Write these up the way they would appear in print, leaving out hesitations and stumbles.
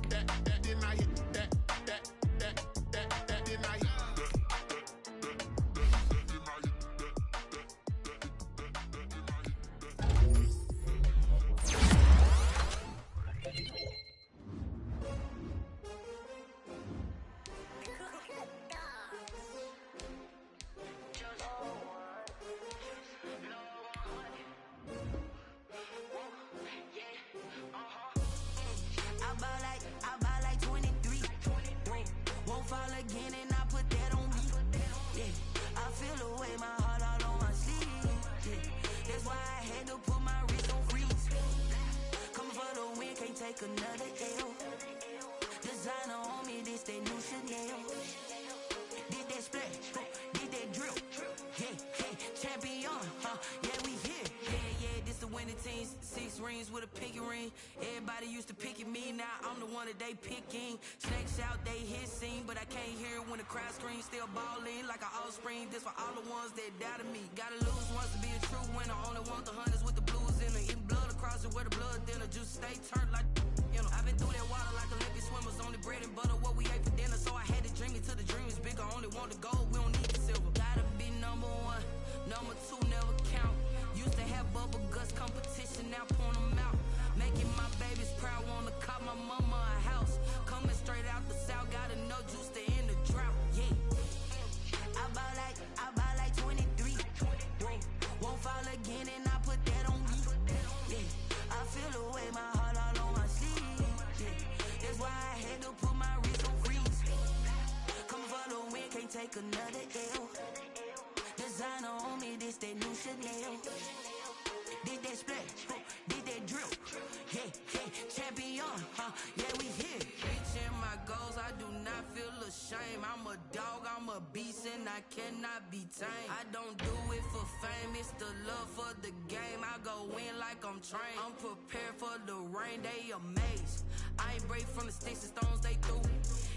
Then I hit that. Then I hit I buy like 23. Won't fall again and I put that on me. Yeah, I feel the way, my heart all on my sleeve. Yeah, that's why I had to put my wrist on freeze. Coming for the win, can't take another L. Designer on me, this that new Chanel. Did that splash, did that drill. Yeah, champion, yeah, we here. Yeah, this the winning team. 6 rings with a pinky ring. Everybody used to pick at me, now I'm the one that they picking. Snakes out, they hit scene, but I can't hear it when the crowd screams. Still balling like an offspring. This for all the ones that doubted me. Gotta lose once to be a true winner. Only want the hunters with the blues in it. Eating blood across it where the blood thinner. Juice stay turned like, you know. I've been through that water like Olympic swimmers. Only bread and butter, what we ate for dinner. So I had to dream it till the dream is bigger. Only want the gold, we don't need the silver. Gotta be number 1, number 2 never count. Used to have bubble guts competition, now point them out. Making my babies proud, wanna cop my mama a house. Coming straight out the south, gotta know juice to end the drought. Yeah, I buy like 23. Won't fall again and I put that on me. Yeah, I feel the way, my heart all on my sleeve. Yeah, that's why I had to put my wrist on freeze. Coming for the win, can't take another L. Designer on me, this that new Chanel. Did that splash, did that drill. Yeah, champion, yeah, we here. Reaching my goals, I do not feel ashamed. I'm a dog, I'm a beast, and I cannot be tamed. I don't do it for fame, it's the love for the game. I go in like I'm trained. I'm prepared for the rain, they amazed. I ain't break from the sticks and stones they threw.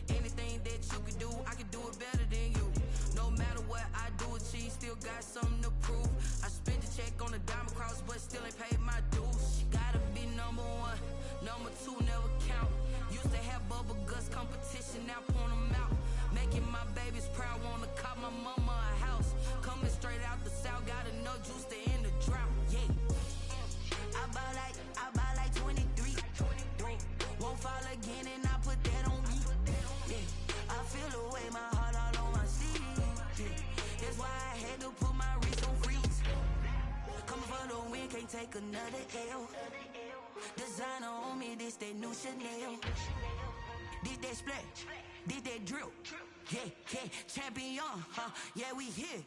Anything that you can do, I can do it better than you. No matter what I do, achieve, still got something to prove. I spent the check on the diamond cross, but still ain't paid my dues. Gotta be number 1, number 2 never count. Used to have bubble guts competition, now point them out. Making my babies proud, wanna cop my mama a house. Coming straight out the south, gotta know juice to end the drought. Yeah, I buy like 23. Won't fall again and I put that on me. Yeah, I feel the way, my heart all on my sleeve. Yeah, that's why I had to put my wrist on freeze. Coming for the win, can't take another L. Designer on me, this that new Chanel. Did that splash, did that drill. Yeah, champion, yeah, we here.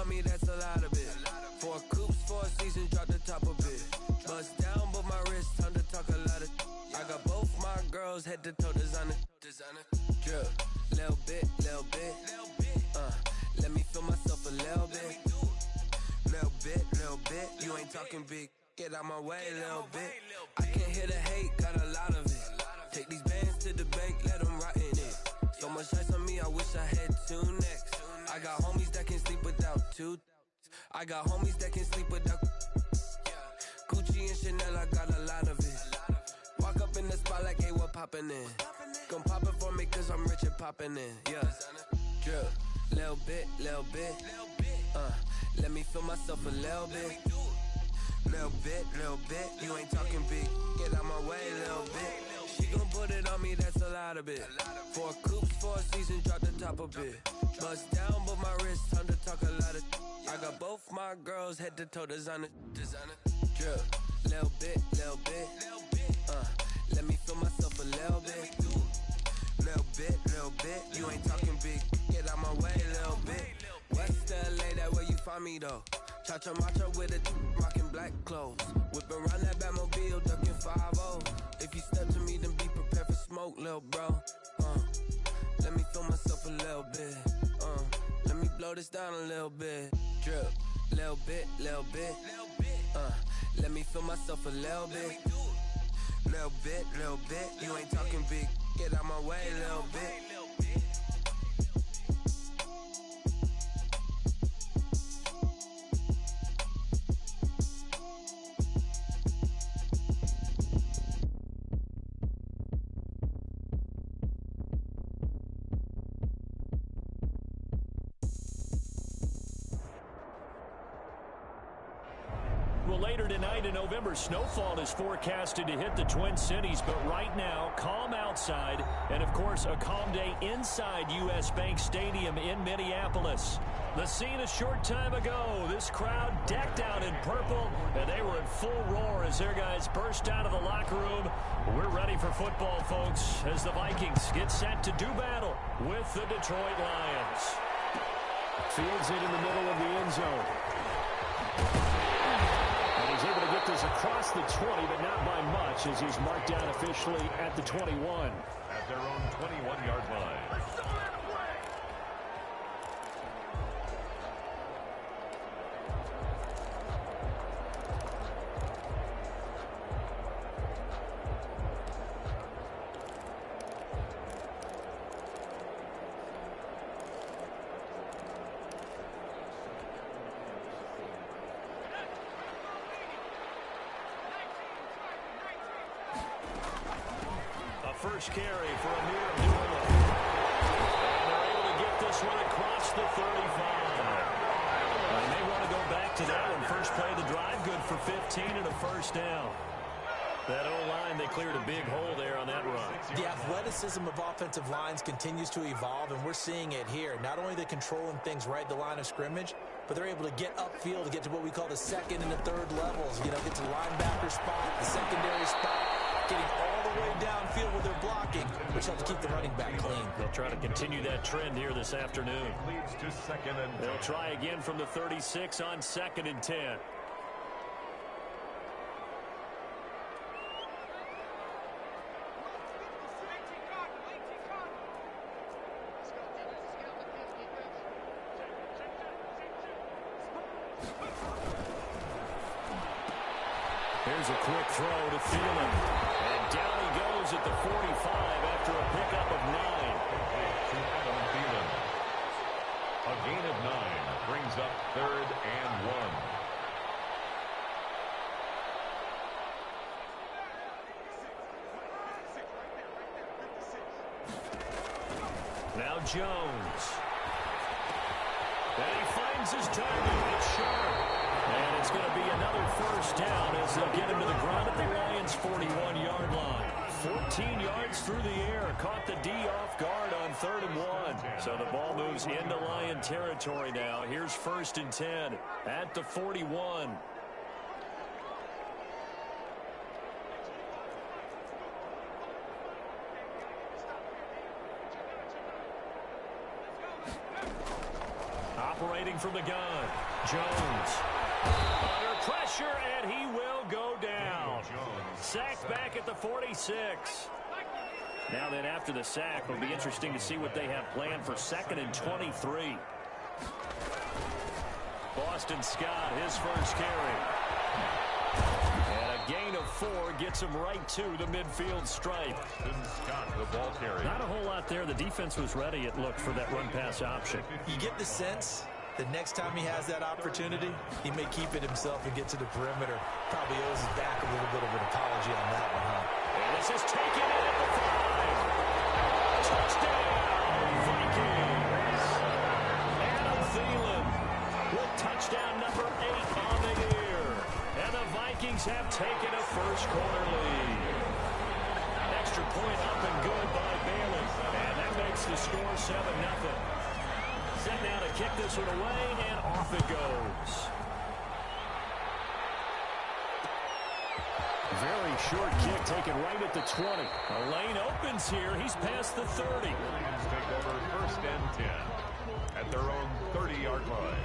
Me, that's a lot of it. 4 coops, 4 seasons, drop the top of it. Bust down, but my wrist, time to talk a lot of. I got both my girls head to toe designer. Drip, little bit. Let me feel myself a little bit. Little bit. You ain't talking big. Get out my way, little bit. I can't hear the hate, got a lot of it. Take these bands to the bank, let them rot in it. So much ice on me, I wish I had 2 necks. I got homies that can sleep without 2. I got homies that can sleep without Gucci and Chanel, I got a lot of it. Walk up in the spot like, hey, what poppin' in? Gon' pop it for me cause I'm rich and poppin' in. Yeah, drip, little bit. Let me feel myself a little bit. Little bit. You ain't talking big. Get out my way, little bit. She gon' put it on me, that's a lot of it. 4 coops, 4 seasons, drop the top of it. Bust down, but my wrist, time to talk a lot of. I got both my girls head to toe designer. Drip, little bit. Let me feel myself a little bit. Little bit. You ain't talking big. Get out my way, little bit. West LA, that where you me though. Cha-cha matcha with a rockin' black clothes. Whippin' around that Batmobile, duckin' 5-0. If you step to me, then be prepared for smoke, lil' bro. Let me feel myself a little bit. Let me blow this down a little bit. Drip, little bit, little bit. Let me feel myself a little bit. Little bit, little bit. You ain't talking big. Get out my way, little bit. Well, later tonight in November, snowfall is forecasted to hit the Twin Cities, but right now, calm outside, and of course, a calm day inside U.S. Bank Stadium in Minneapolis. The scene a short time ago, this crowd decked out in purple, and they were in full roar as their guys burst out of the locker room. We're ready for football, folks, as the Vikings get set to do battle with the Detroit Lions. Fields it in the middle of the end zone. He's able to get this across the 20, but not by much, as he's marked down officially at the 21. At their own 21-yard line. First carry for Amir Abdullah. And they're able to get this one across the 35. And they want to go back to that one. First play of the drive, good for 15 and a first down. That O-line, they cleared a big hole there on that run. The athleticism of offensive lines continues to evolve, and we're seeing it here. Not only are they controlling things right at the line of scrimmage, but they're able to get upfield to get to what we call the second and the third levels. You know, get to the linebacker spot, the secondary spot, getting all the way downfield where they're blocking, which helps keep the running back clean. They'll try to continue that trend here this afternoon. Leads to second and 10. They'll try again from the 36 on 2nd and 10. Here's a quick throw to Thielen. And down he goes at the 45 after a pickup of 9. To Adam Thielen. A gain of 9 brings up 3rd and 1. Now Jones. And he finds his target. It's short. And it's going to be another first down as they'll get him to the ground at the Lions' 41-yard line. 14 yards through the air. Caught the D off guard on 3rd and 1. So the ball moves into Lion territory now. Here's 1st and 10 at the 41. Operating from the gun, Jones. Under pressure, and he will go down. Sacked back at the 46. Now then, after the sack, it'll be interesting to see what they have planned for 2nd and 23. Boston Scott, his first carry. And a gain of 4 gets him right to the midfield stripe. Scott, the ball carry. Not a whole lot there. The defense was ready, it looked, for that run-pass option. You get the sense that next time he has that opportunity, he may keep it himself and get to the perimeter. Probably owes his back a little bit of an apology on that one, huh? And this is taken in at the 5. Touchdown, Vikings. Adam Thielen with touchdown number 8 on the year. And the Vikings have taken a first-quarter lead. Extra point up and good by Bailey. And that makes the score 7-0. Set now to kick this one away, and off it goes. Very short kick taken right at the 20. The lane opens here. He's past the 30. Lions take over 1st and 10 at their own 30-yard line.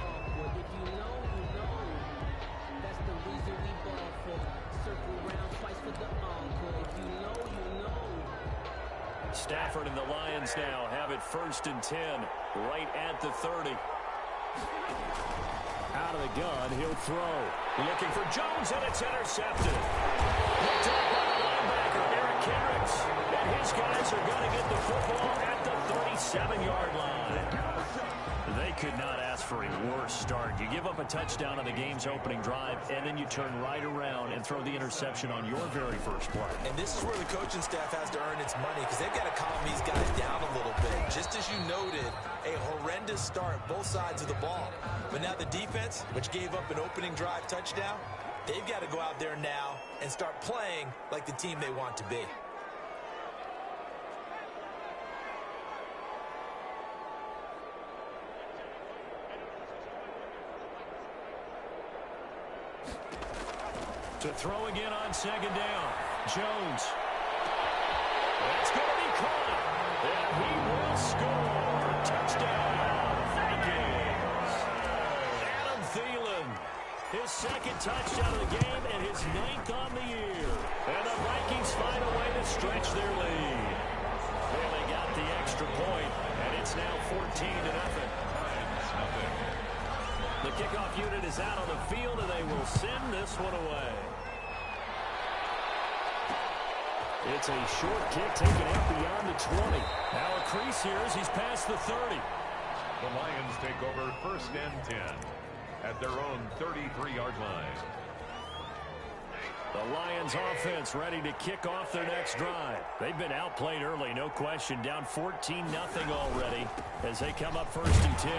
Stafford and the Lions now have it 1st and 10, right at the 30. Out of the gun, he'll throw. Looking for Jones, and it's intercepted. Picked up by the linebacker, Eric Kendricks. And his guys are going to get the football at the 37-yard line. They could not ask for a worse start. You give up a touchdown on the game's opening drive, and then you turn right around and throw the interception on your very first play. And this is where the coaching staff has to earn its money, because they've got to calm these guys down a little bit. Just as you noted, a horrendous start, both sides of the ball. But now the defense, which gave up an opening drive touchdown, they've got to go out there now and start playing like the team they want to be. To throw again on 2nd down. Jones. That's going to be caught. And he will score. Touchdown, Vikings. Adam Thielen. His 2nd touchdown of the game and his 9th on the year. And the Vikings find a way to stretch their lead. Well, they got the extra point, and it's now 14-0. The kickoff unit is out on the field, and they will send this one away. It's a short kick taken out beyond the 20. Now a crease here as he's past the 30. The Lions take over 1st and 10 at their own 33-yard line. The Lions offense ready to kick off their next drive. They've been outplayed early, no question. Down 14-0 already as they come up 1st and 10.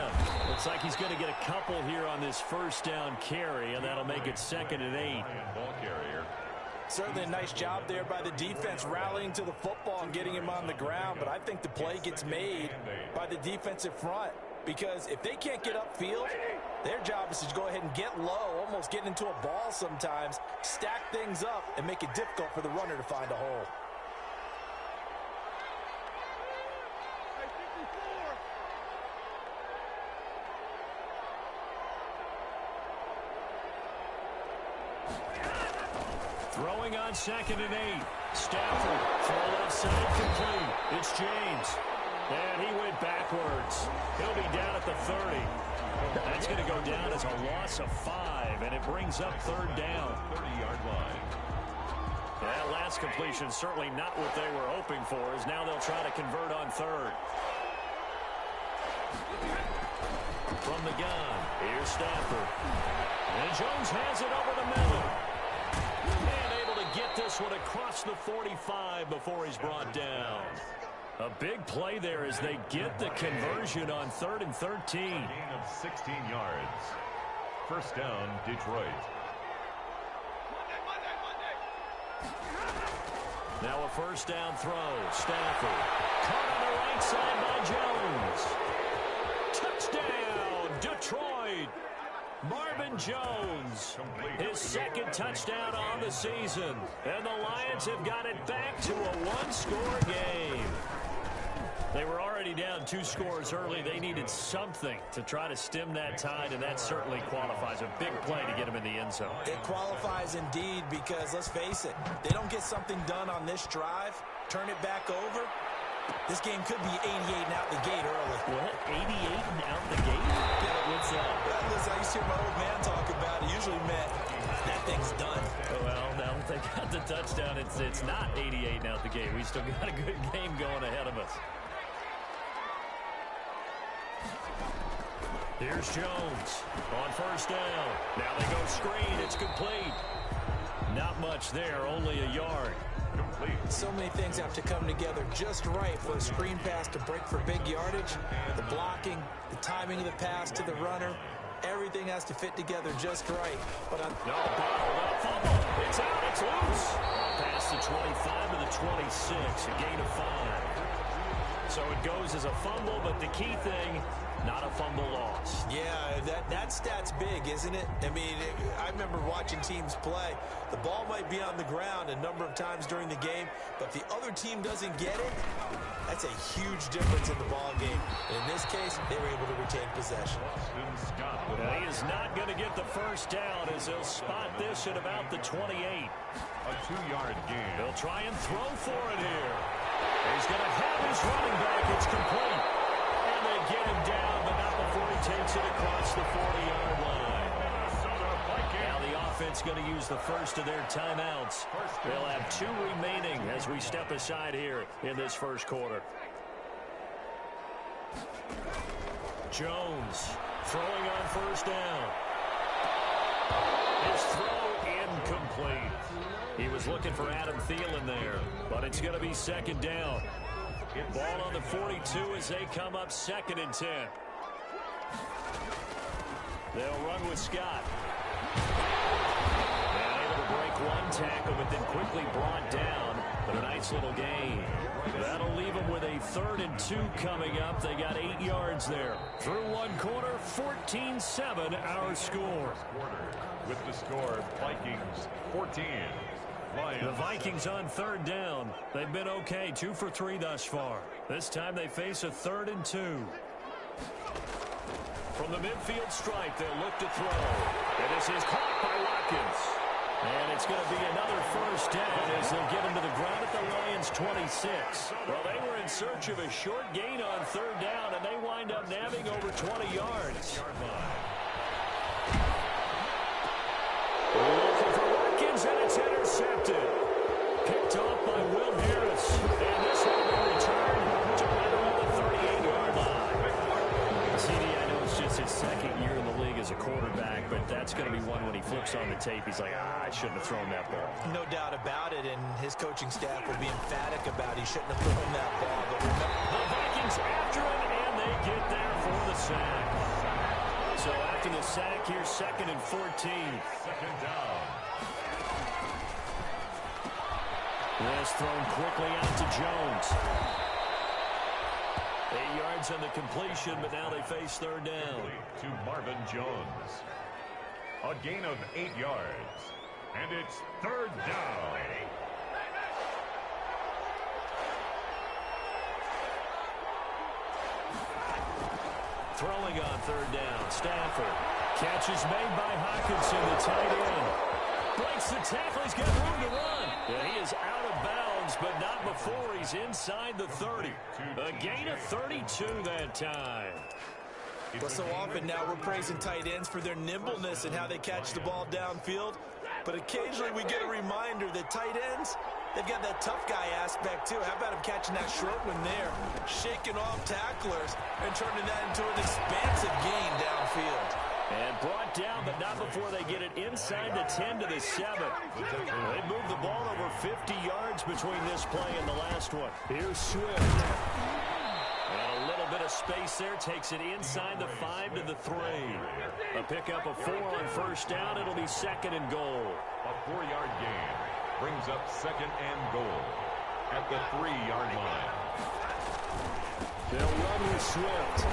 Looks like he's going to get a couple here on this 1st down carry, and that'll make it 2nd and 8. Ball carrier. Certainly a nice job there by the defense rallying to the football and getting him on the ground, but I think the play gets made by the defensive front, because if they can't get upfield, their job is to go ahead and get low, almost get into a ball sometimes, stack things up, and make it difficult for the runner to find a hole. Throwing on 2nd and 8. Stafford, throw left side complete. It's James. And he went backwards. He'll be down at the 30. That's going to go down as a loss of 5, and it brings up 3rd down. 30-yard line. That last completion certainly not what they were hoping for, as now they'll try to convert on 3rd. From the gun, here's Stafford. And Jones has it over the middle. And able to get this one across the 45 before he's brought down. A big play there as they get the conversion on 3rd and 13. Gain of 16 yards. 1st down, Detroit. Now a 1st down throw. Stafford. Caught on the right side by Jones. Touchdown, Detroit. Marvin Jones, his 2nd touchdown on the season. And the Lions have got it back to a 1-score game. They were already down 2 scores early. They needed something to try to stem that tide, and that certainly qualifies. A big play to get them in the end zone. It qualifies indeed, because let's face it, they don't get something done on this drive, turn it back over, this game could be 88 and out the gate early. What? 88 and out the gate? What's that? Well, listen, I used to hear my old man talk about it. Usually meant that thing's done. Well, now that they got the touchdown, it's not 88 and out the gate. We still got a good game going ahead of us. Here's Jones on 1st down. Now they go screen. It's complete. Not much there, only a yard. Complete. So many things have to come together just right for a screen pass to break for big yardage. The blocking, the timing of the pass to the runner, everything has to fit together just right. But fumble. It's out. It's loose. Past the 25 to the 26. A gain of 5. So it goes as a fumble, but the key thing, not a fumble loss. Yeah, that stat's big, isn't it? I mean, I remember watching teams play. The ball might be on the ground a number of times during the game, but if the other team doesn't get it, that's a huge difference in the ball game. In this case, they were able to retain possession. He is is not going to get the first down as they'll spot this at about the 28. A 2-yard gain. They'll try and throw for it here. He's going to have his running back. It's complete. And they get him down, but not before he takes it across the 40-yard line. Now the offense going to use the first of their timeouts. They'll have 2 remaining as we step aside here in this first quarter. Jones throwing on first down. His throw incomplete. He was looking for Adam Thielen there, but it's going to be second down. Ball on the 42 as they come up 2nd and 10. They'll run with Scott. And able to break one tackle, but then quickly brought down. But a nice little gain. That'll leave them with a 3rd and 2 coming up. They got 8 yards there. Through one quarter, 14-7 our score. With the score, Vikings 14. Lions. The Vikings on 3rd down. They've been okay, 2 for 3 thus far. This time they face a 3rd and 2. From the midfield stripe, they'll look to throw. And this is caught by Watkins. And it's going to be another first down as they'll get him to the ground at the Lions' 26. Well, they were in search of a short gain on 3rd down, and they wind up nabbing over 20 yards. Looking for Watkins, and it's intercepted. Picked off by Will Harris. And this will be returned to right around the 38-yard line. CD, I know it's just his 2nd year in the league as a quarterback, but that's going to be one when he flips on the tape. He's like, I shouldn't have thrown that ball. No doubt about it, and his coaching staff will be emphatic about he shouldn't have thrown that ball. But remember, the Vikings after him, and they get there for the sack. So after the sack, here's 2nd and 14. 2nd down. This thrown quickly out to Jones. 8 yards on the completion, but now they face 3rd down. To Marvin Jones. A gain of 8 yards. And it's 3rd down. Throwing on 3rd down. Stafford. Catch is made by Hawkinson, the tight end. Breaks the tackle. He's got room to run. Yeah, he is out of bounds, but not before he's inside the 30. A gain of 32 that time. Well, so often now we're praising tight ends for their nimbleness and how they catch the ball downfield. But occasionally we get a reminder that tight ends, they've got that tough guy aspect too. How about him catching that short one there, shaking off tacklers, and turning that into an expansive gain downfield. And brought down, but not before they get it inside the 10 to the 7. They moved the ball over 50 yards between this play and the last one. Here's Swift. And a little bit of space there. Takes it inside the 5 to the 3. A pickup of 4 on first down. It'll be 2nd and goal. A 4-yard gain brings up 2nd and goal at the 3-yard line. They'll run with Swift.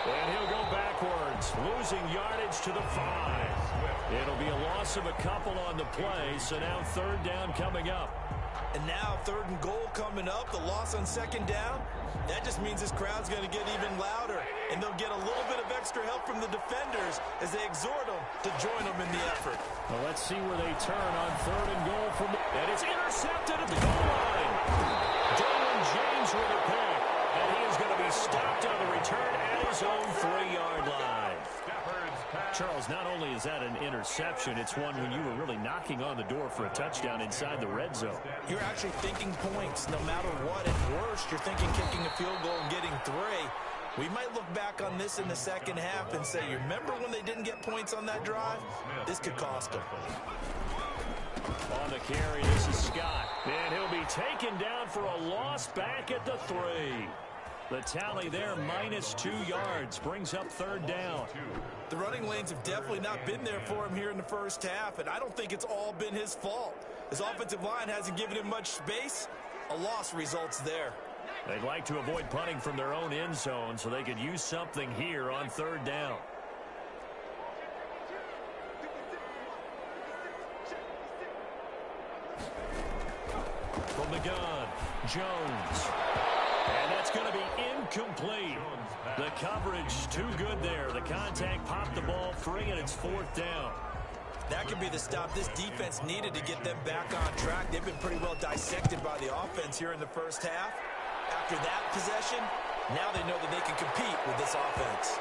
And he'll go backwards, losing yardage to the 5. It'll be a loss of a couple on the play, so now 3rd down coming up. And now 3rd and goal coming up, the loss on 2nd down. That just means this crowd's going to get even louder, and they'll get a little bit of extra help from the defenders as they exhort them to join them in the effort. Well, let's see where they turn on 3rd and goal from, and it's intercepted at the goal line. Derwin James with a pick, and he is going to be stopped on the return at his own 3-yard line. Charles, not only is that an interception, it's one when you were really knocking on the door for a touchdown inside the red zone. You're actually thinking points no matter what. At worst, you're thinking kicking a field goal and getting 3. We might look back on this in the second half and say, you remember when they didn't get points on that drive? This could cost them. On the carry, this is Scott. And he'll be taken down for a loss back at the 3. The tally there, -2 yards, brings up 3rd down. The running lanes have definitely not been there for him here in the first half, and I don't think it's all been his fault. His offensive line hasn't given him much space. A loss results there. They'd like to avoid punting from their own end zone so they could use something here on 3rd down. From the gun, Jones. And that's going to be incomplete. The coverage too good there. The contact popped the ball free, and it's fourth down. That could be the stop this defense needed to get them back on track. They've been pretty well dissected by the offense here in the first half. After that possession, now they know that they can compete with this offense.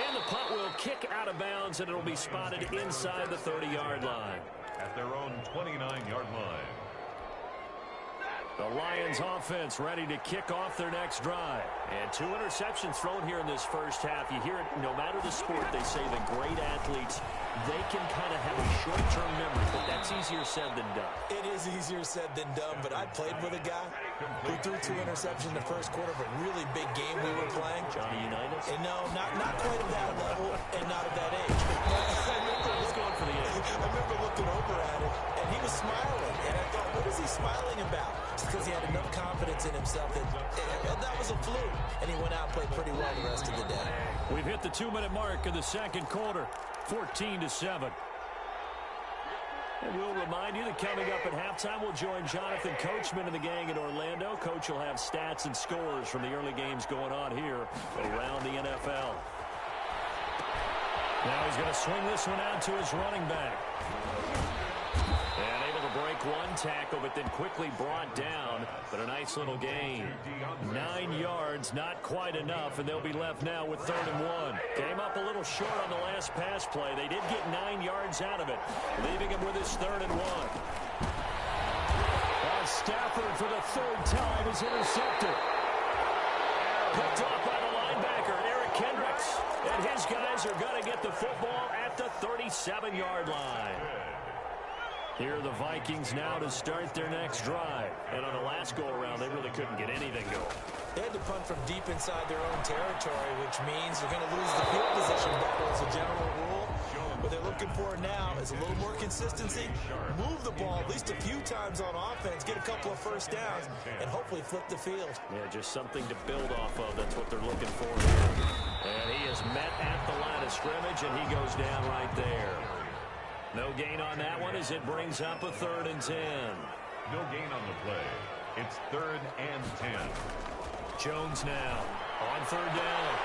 And the punt will kick out of bounds, and it'll be spotted inside the 30-yard line. At their own 29-yard line. The Lions offense ready to kick off their next drive. And 2 interceptions thrown here in this first half. You hear it, no matter the sport, they say the great athletes, they can kind of have a short-term memory, but that's easier said than done. It is easier said than done, but I played with a guy who threw 2 interceptions in the first quarter of a really big game we were playing. Johnny Unitas? And no, not quite at that level and not at that age. He's going for the age. I remember looking over at him, and he was smiling, and I thought, what is he smiling about? It's because he had enough confidence in himself that was a fluke, and he went out and played pretty well the rest of the day. We've hit the 2-minute mark in the second quarter, 14-7. And we'll remind you that coming up at halftime, we'll join Jonathan Coachman and the gang in Orlando. Coach will have stats and scores from the early games going on here around the NFL. Now he's going to swing this one out to his running back. And able to break one tackle, but then quickly brought down. But a nice little gain. 9 yards, not quite enough, and they'll be left now with 3rd and 1. Came up a little short on the last pass play. They did get 9 yards out of it, leaving him with his 3rd and 1. Stafford for the 3rd time is intercepted. Picked off by the linebacker, Eric Kendricks. And his guys are going to get the football at the 37-yard line. Here are the Vikings now to start their next drive. And on the last go-around, they really couldn't get anything going. They had to punt from deep inside their own territory, which means they're going to lose the field position battle as a general rule. What they're looking for now is a little more consistency, move the ball at least a few times on offense, get a couple of first downs, and hopefully flip the field. Yeah, just something to build off of. That's what they're looking for here. And he is met at the line of scrimmage, and he goes down right there. No gain on that one as it brings up a 3rd and 10. No gain on the play. It's 3rd and 10. Jones now on 3rd down.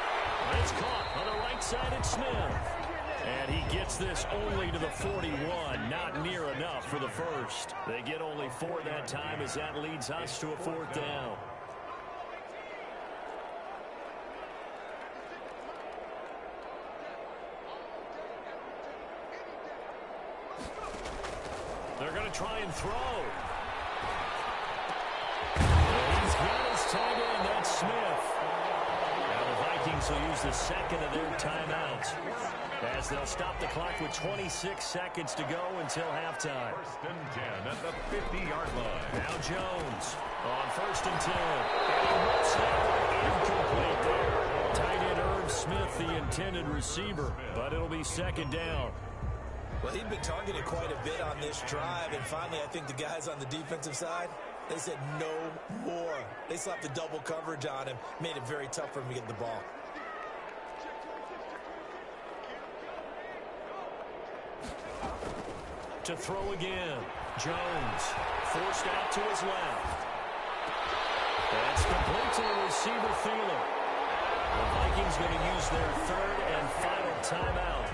It's caught on the right side at Smith. And he gets this only to the 41. Not near enough for the first. They get only 4 that time as that leads us to a 4th down. They're going to try and throw. He's got his tight end. That's Smith. Now the Vikings will use the 2nd of their timeouts as they'll stop the clock with 26 seconds to go until halftime. 1st and 10 at the 50-yard line. Now Jones on 1st and 10. And he whips that incomplete there. Tight end Irv Smith, the intended receiver, but it'll be 2nd down. Well, he'd been targeted quite a bit on this drive, and finally I think the guys on the defensive side, they said no more. They slapped the double coverage on him, made it very tough for him to get the ball. To throw again. Jones forced out to his left. That's complete to the receiver Thielen. The Vikings going to use their 3rd and final timeout,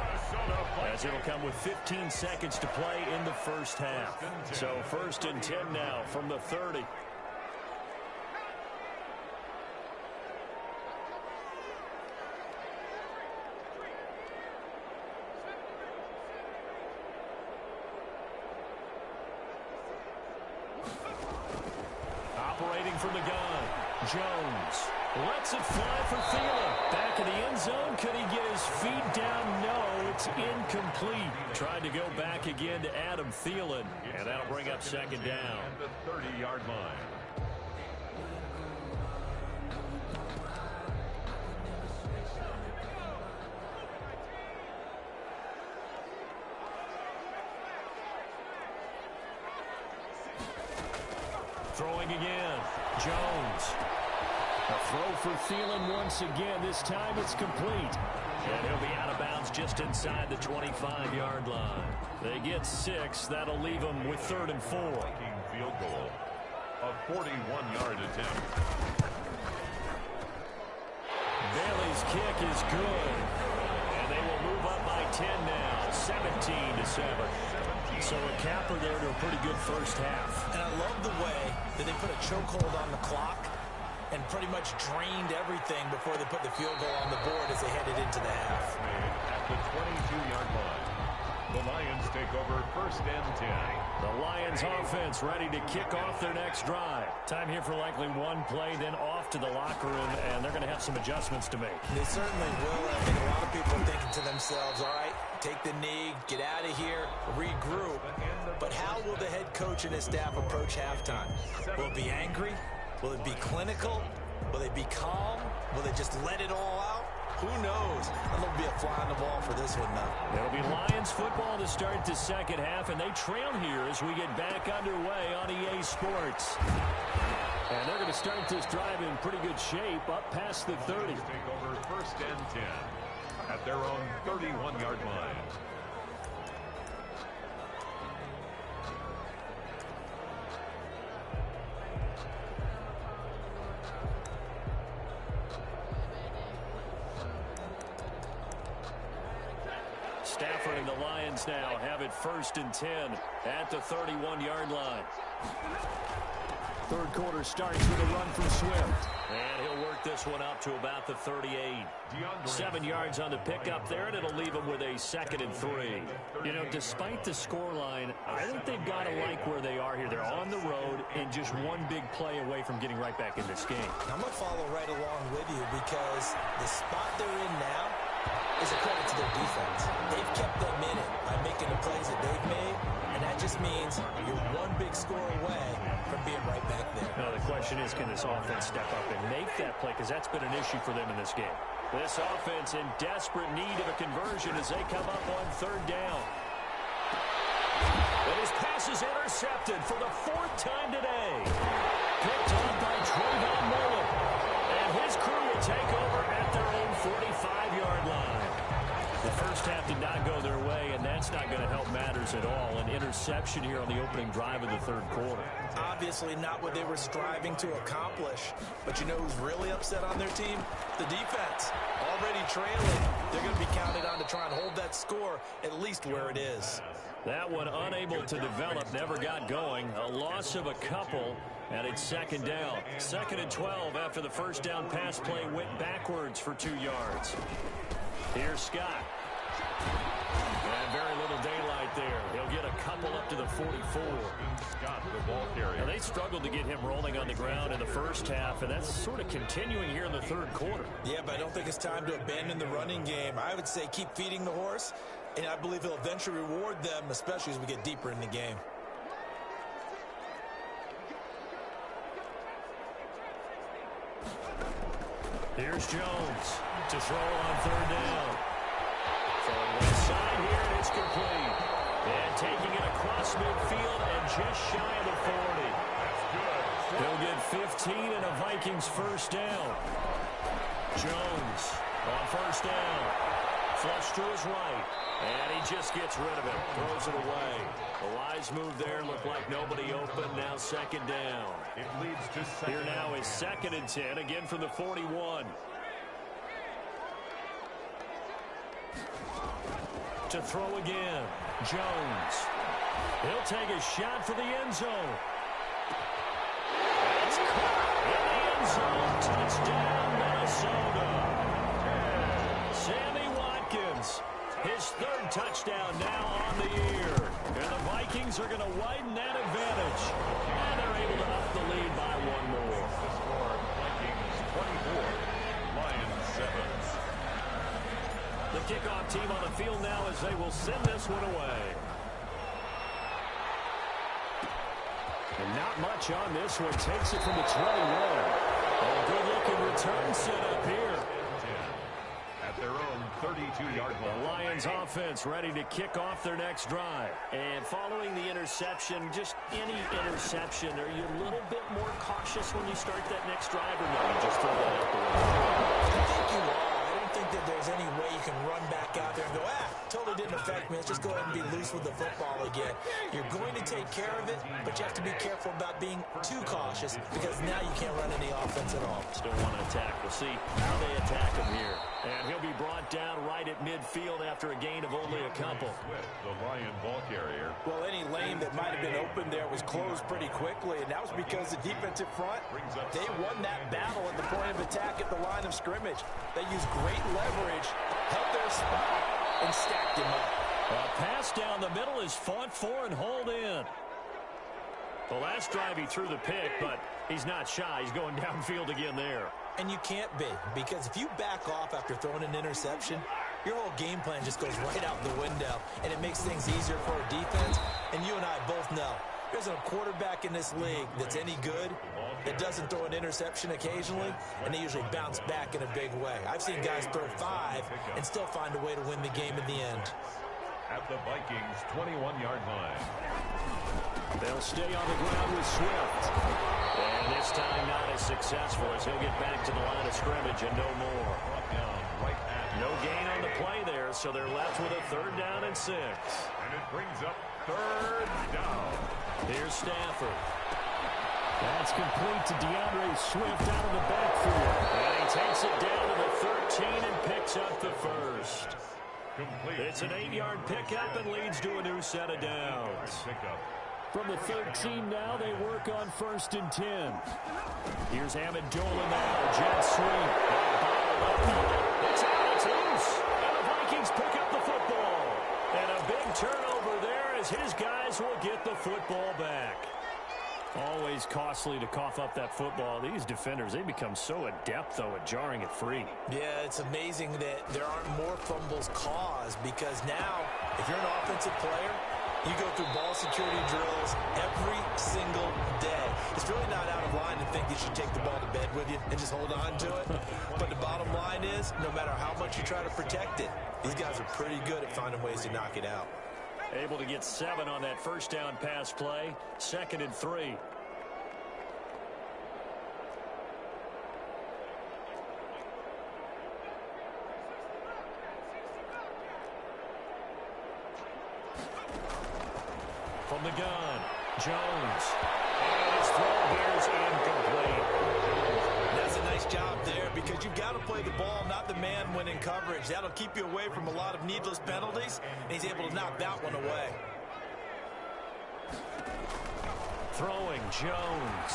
as it'll come with 15 seconds to play in the first half. So 1st and 10 now from the 30. Operating from the gun, Jones lets it fly for Thielen. Back in the end zone. Could he get his feet down? No, it's incomplete. Tried to go back again to Adam Thielen, and that'll bring up 2nd down. And the 30-yard line. Throwing again, Jones. A throw for Thielen once again. This time it's complete. And he'll be out of bounds just inside the 25-yard line. They get 6. That'll leave them with 3rd and 4. Field goal. A 41-yard attempt. Bailey's kick is good. And they will move up by 10 now, 17-7. So a capper there to a pretty good first half. And I love the way that they put a chokehold on the clock and pretty much drained everything before they put the field goal on the board as they headed into the half. At the 22-yard line, the Lions take over first and 10. The Lions offense ready to kick off their next drive. Time here for likely one play, then off to the locker room, and they're going to have some adjustments to make. They certainly will. I think a lot of people are thinking to themselves, all right, take the knee, get out of here, regroup. But how will the head coach and his staff approach halftime? Will it be angry? Will it be clinical? Will they be calm? Will they just let it all out? Who knows? I'm going to be a fly on the wall for this one now. It'll be Lions football to start the second half, and they trail here as we get back underway on EA Sports. And they're going to start this drive in pretty good shape, up past the 30. Take over first and 10 at their own 31-yard line. Stafford and the Lions now have it first and 10 at the 31-yard line. Third quarter starts with a run from Swift. And he'll work this one up to about the 38. 7 yards on the pickup there, and it'll leave him with a 2nd and 3. You know, despite the scoreline, I think they've got to like where they are here. They're on the road and just one big play away from getting right back in this game. I'm going to follow right along with you because the spot they're in now is a credit to their defense. They've kept them in it by making the plays that they've made, and that just means you're one big score away from being right back there. Now, the question is, can this offense step up and make that play? Because that's been an issue for them in this game. This offense in desperate need of a conversion as they come up on 3rd down. And his pass is intercepted for the 4th time today. Picked off by Trayvon Mullen. And his crew will take over at their own 45-yard line. The first half did not go their way, and that's not going to help matters at all. An interception here on the opening drive of the 3rd quarter. Obviously not what they were striving to accomplish. But you know who's really upset on their team? The defense. Already trailing. They're going to be counted on to try and hold that score at least where it is. That one unable to develop, never got going. A loss of a couple, and it's 2nd down. 2nd and 12 after the first down pass play went backwards for 2 yards. Here's Scott. And very little daylight there. He'll get a couple up to the 44. Scott, the ball carrier. Now, they struggled to get him rolling on the ground in the first half, and that's sort of continuing here in the 3rd quarter. Yeah, but I don't think it's time to abandon the running game. I would say keep feeding the horse, and I believe he'll eventually reward them, especially as we get deeper in the game. Here's Jones to throw on 3rd down. Throwing left side here, and it's complete. And taking it across midfield and just shy of the 40. That's good. He'll get 15 and a Vikings first down. Jones on 1st down. Flush to his right. And he just gets rid of it. Throws it away. The wise move there. Looked like nobody open. Now 2nd down. It leads to 2nd. Here now is 2nd and 10. Again from the 41. To throw again. Jones. He'll take a shot for the end zone. It's caught in the end zone. Touchdown, Minnesota. Sammy Watkins. His 3rd touchdown now on the year. And the Vikings are going to widen that advantage. And they're able to up the lead by 1 more. The score, Vikings 24, Lions 7. The kickoff team on the field now as they will send this one away. And not much on this one. Takes it from the 21. A good-looking return set up here. At their own 32-yard line. The Lions offense ready to kick off their next drive. And following the interception, just any interception, are you a little bit more cautious when you start that next drive, or no? You just throw that out the window? I think you are. I don't think that there's any way you can run back out there and go, totally didn't affect me. Let's just go ahead and be loose with the football again. You're going to take care of it, but you have to be careful about being too cautious because now you can't run any offense at all. Still want to attack. We'll see how they attack him here. And he'll be brought down right at midfield after a gain of only a couple. The Lion ball carrier. Well, any lane that might have been open there was closed pretty quickly, and that was because the defensive front, they won that battle at the point of attack at the line of scrimmage. They used great leverage, held their spot, and stacked him up. A pass down the middle is fought for and hauled in. The last drive he threw the pick, but he's not shy. He's going downfield again there. And you can't be, because if you back off after throwing an interception, your whole game plan just goes right out the window, and it makes things easier for a defense. And you and I both know there's a quarterback in this league that's any good that doesn't throw an interception occasionally, and they usually bounce back in a big way. I've seen guys throw 5 and still find a way to win the game in the end. At the Vikings' 21-yard line. They'll stay on the ground with Swift. And this time not as successful as he'll get back to the line of scrimmage and no more. No gain on the play there, so they're left with a 3rd down and 6. And it brings up 3rd down. Here's Stafford. That's complete to DeAndre Swift out of the backfield. And he takes it down to the 13 and picks up the 1st. Complete. It's an 8-yard pickup and leads to a new set of downs. From the 13 now, they work on 1st and 10. Here's Amendola now. Jet sweep. It's out. It's loose. And the Vikings pick up the football. And a big turnover there as his guys will get the football back. Always costly to cough up that football. These defenders, they become so adept, though, at jarring it free. Yeah, it's amazing that there aren't more fumbles caused because now, if you're an offensive player, you go through ball security drills every single day. It's really not out of line to think you should take the ball to bed with you and just hold on to it. But the bottom line is, no matter how much you try to protect it, these guys are pretty good at finding ways to knock it out. Able to get 7 on that 1st down pass play. 2nd and 3. From the gun, Jones. And his throw here is incomplete. That's a nice job there because you've got to play the ball, not the man when in coverage. That'll keep you away from a lot of needless penalties, and he's able to knock that one away. Throwing, Jones.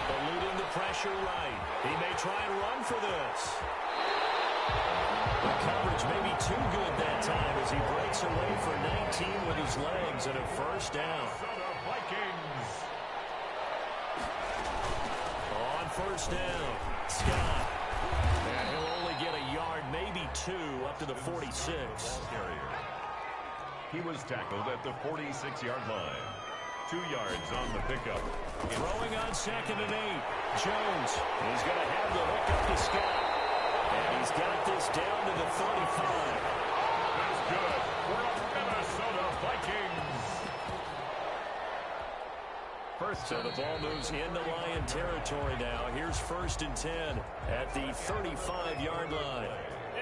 Eluding the pressure right. He may try and run for this. The coverage may be too good that time as he breaks away for 19 with his legs and a 1st down. Vikings. On 1st down, Scott. And he'll only get a yard, maybe 2, up to the 46. He was tackled at the 46-yard line. 2 yards on the pickup. Throwing on 2nd and 8. Jones. He's going to have the hook up to Scott. And he's got this down to the 35. That's good for the Minnesota Vikings. So the ball moves into Lion territory now. Here's 1st and 10 at the 35-yard line.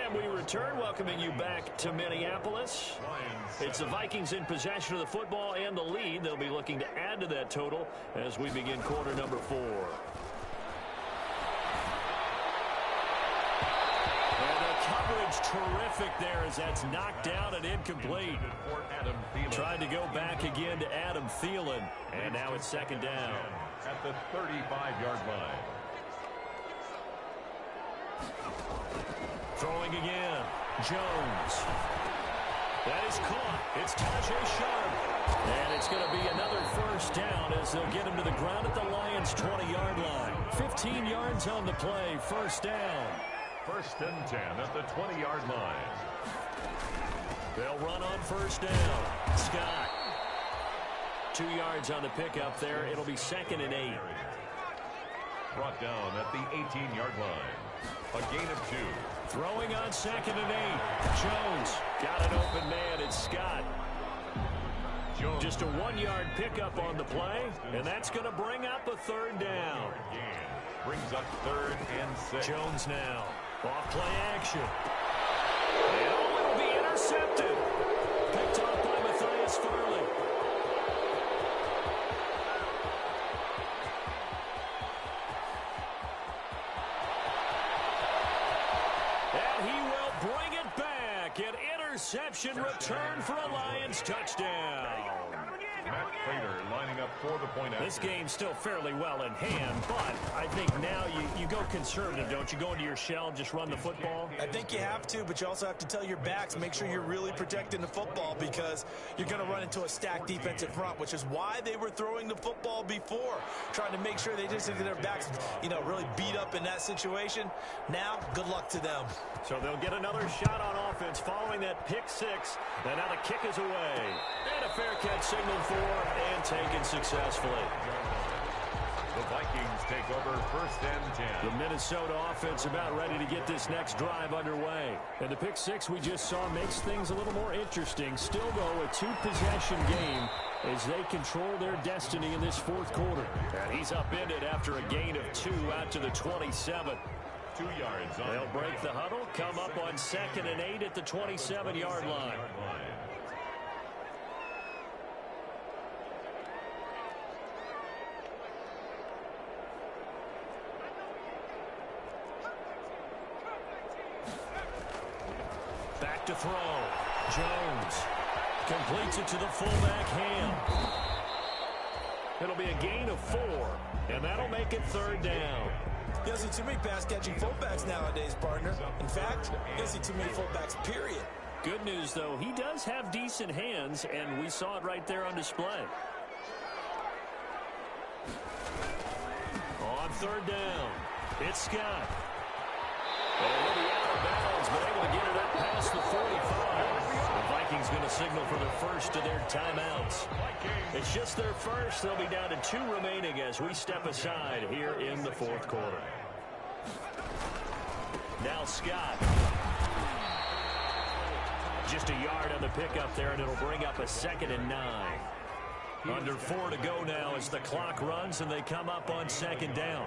And we return, welcoming you back to Minneapolis. It's the Vikings in possession of the football and the lead. They'll be looking to add to that total as we begin quarter number 4. Terrific there as that's knocked down and incomplete. Tried to go back again to Adam Thielen, and now it's 2nd down. At the 35-yard line. Throwing again, Jones. That is caught. It's Tajay Sharp. And it's going to be another 1st down as they'll get him to the ground at the Lions' 20-yard line. 15 yards on the play, 1st down. 1st and 10 at the 20-yard line. They'll run on 1st down. Scott. 2 yards on the pickup there. It'll be 2nd and 8. Brought down at the 18-yard line. A gain of 2. Throwing on 2nd and 8. Jones got an open man. It's Scott. Jones. Just a 1-yard pickup on the play, and that's going to bring up a 3rd down. Brings up 3rd and 6. Jones now. Off play action. And it'll be intercepted. intercepted. Picked off by Matthias Farley. And he will bring it back. An interception return for a Lions touchdown. Matt Prater lining up for the point after. This game's still fairly well in hand, but I think now you go conservative, don't you? Go into your shell, just run the football? I think you have to, but you also have to tell your backs, make sure you're really protecting the football because you're going to run into a stacked defensive front, which is why they were throwing the football before, trying to make sure they just get their backs, really beat up in that situation. Now, good luck to them. So they'll get another shot on offense following that pick six. And now the kick is away. And a fair catch signaled for and taken successfully. The Vikings take over 1st and 10. The Minnesota offense about ready to get this next drive underway. And the pick six we just saw makes things a little more interesting. Still, though, a two-possession game as they control their destiny in this fourth quarter. And he's upended after a gain of 2 out to the 27. 2 yards. They'll break the huddle, come up on 2nd and 8 at the 27-yard line. Back to throw. Jones completes it to the fullback Ham. It'll be a gain of 4, and that'll make it 3rd down. You don't see too many pass-catching fullbacks nowadays, partner. In fact, you don't see too many fullbacks, period. Good news, though, he does have decent hands, and we saw it right there on display. On 3rd down, it's Scott. And he'll be out of bounds, but able to get it up past the 45. The Vikings going to signal for the first of their timeouts. It's just their first. They'll be down to 2 remaining as we step aside here in the fourth quarter. Now Scott. Just a yard on the pickup there, and it'll bring up a 2nd and 9. Under 4 to go now as the clock runs, and they come up on 2nd down.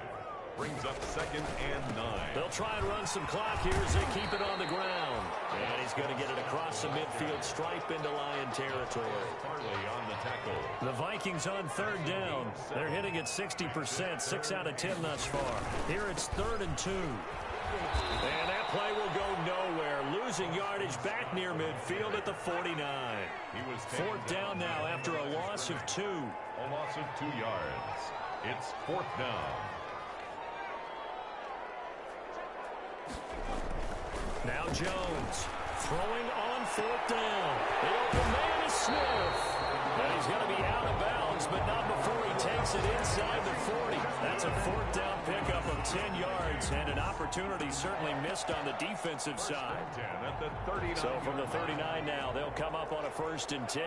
Brings up 2nd and 9. They'll try and run some clock here as they keep it on the ground. And he's going to get it across the midfield stripe into Lion territory. Farley on the tackle. The Vikings on 3rd down. They're hitting at 60%, 6 out of 10 thus far. Here it's 3rd and 2. And that play will go nowhere. Losing yardage back near midfield at the 49. He was 4th down now after a loss of 2. A loss of 2 yards. It's 4th down. Now Jones throwing on 4th down. The open man is Smith. And he's going to be out of bounds, but not before he takes it inside the 40. That's a 4th down pickup of 10 yards, and an opportunity certainly missed on the defensive side. At the 39. So from the 39 now, they'll come up on a 1st and 10.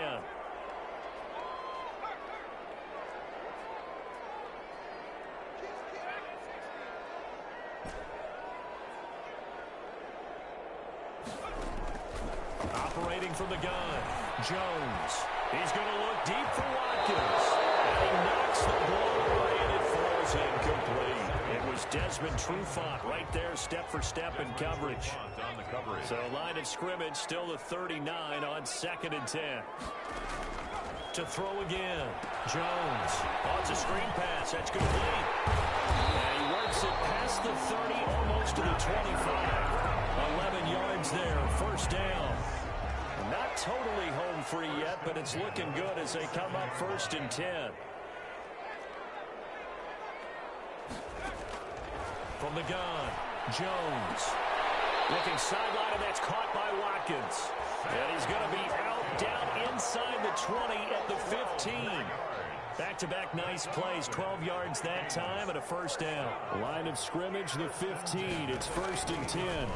Operating from the gun, Jones. He's going to look deep for Watkins. And he knocks the ball away, and it falls incomplete. It was Desmond Trufant right there, step for step in coverage. On the coverage. So line of scrimmage, still the 39 on 2nd and 10. To throw again, Jones. Oh, it's a screen pass. That's complete. And he works it past the 30, almost to the 25. 11 yards there, 1st down. Not totally home free yet, but it's looking good as they come up 1st and 10. From the gun, Jones. Looking sideline, and that's caught by Watkins. And he's going to be out, down inside the 20 at the 15. Back-to-back nice plays, 12 yards that time, and a 1st down. Line of scrimmage, the 15. It's 1st and 10.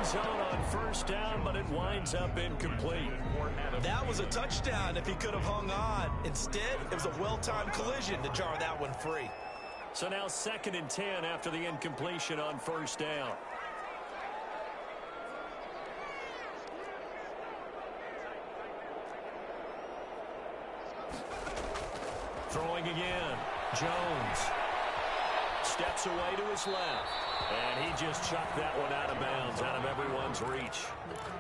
Zone on 1st down, but it winds up incomplete. That was a touchdown if he could have hung on. Instead, it was a well-timed collision to jar that one free. So now 2nd and 10 after the incompletion on 1st down. Throwing again. Jones steps away to his left. And he just chucked that one out of bounds, out of everyone's reach.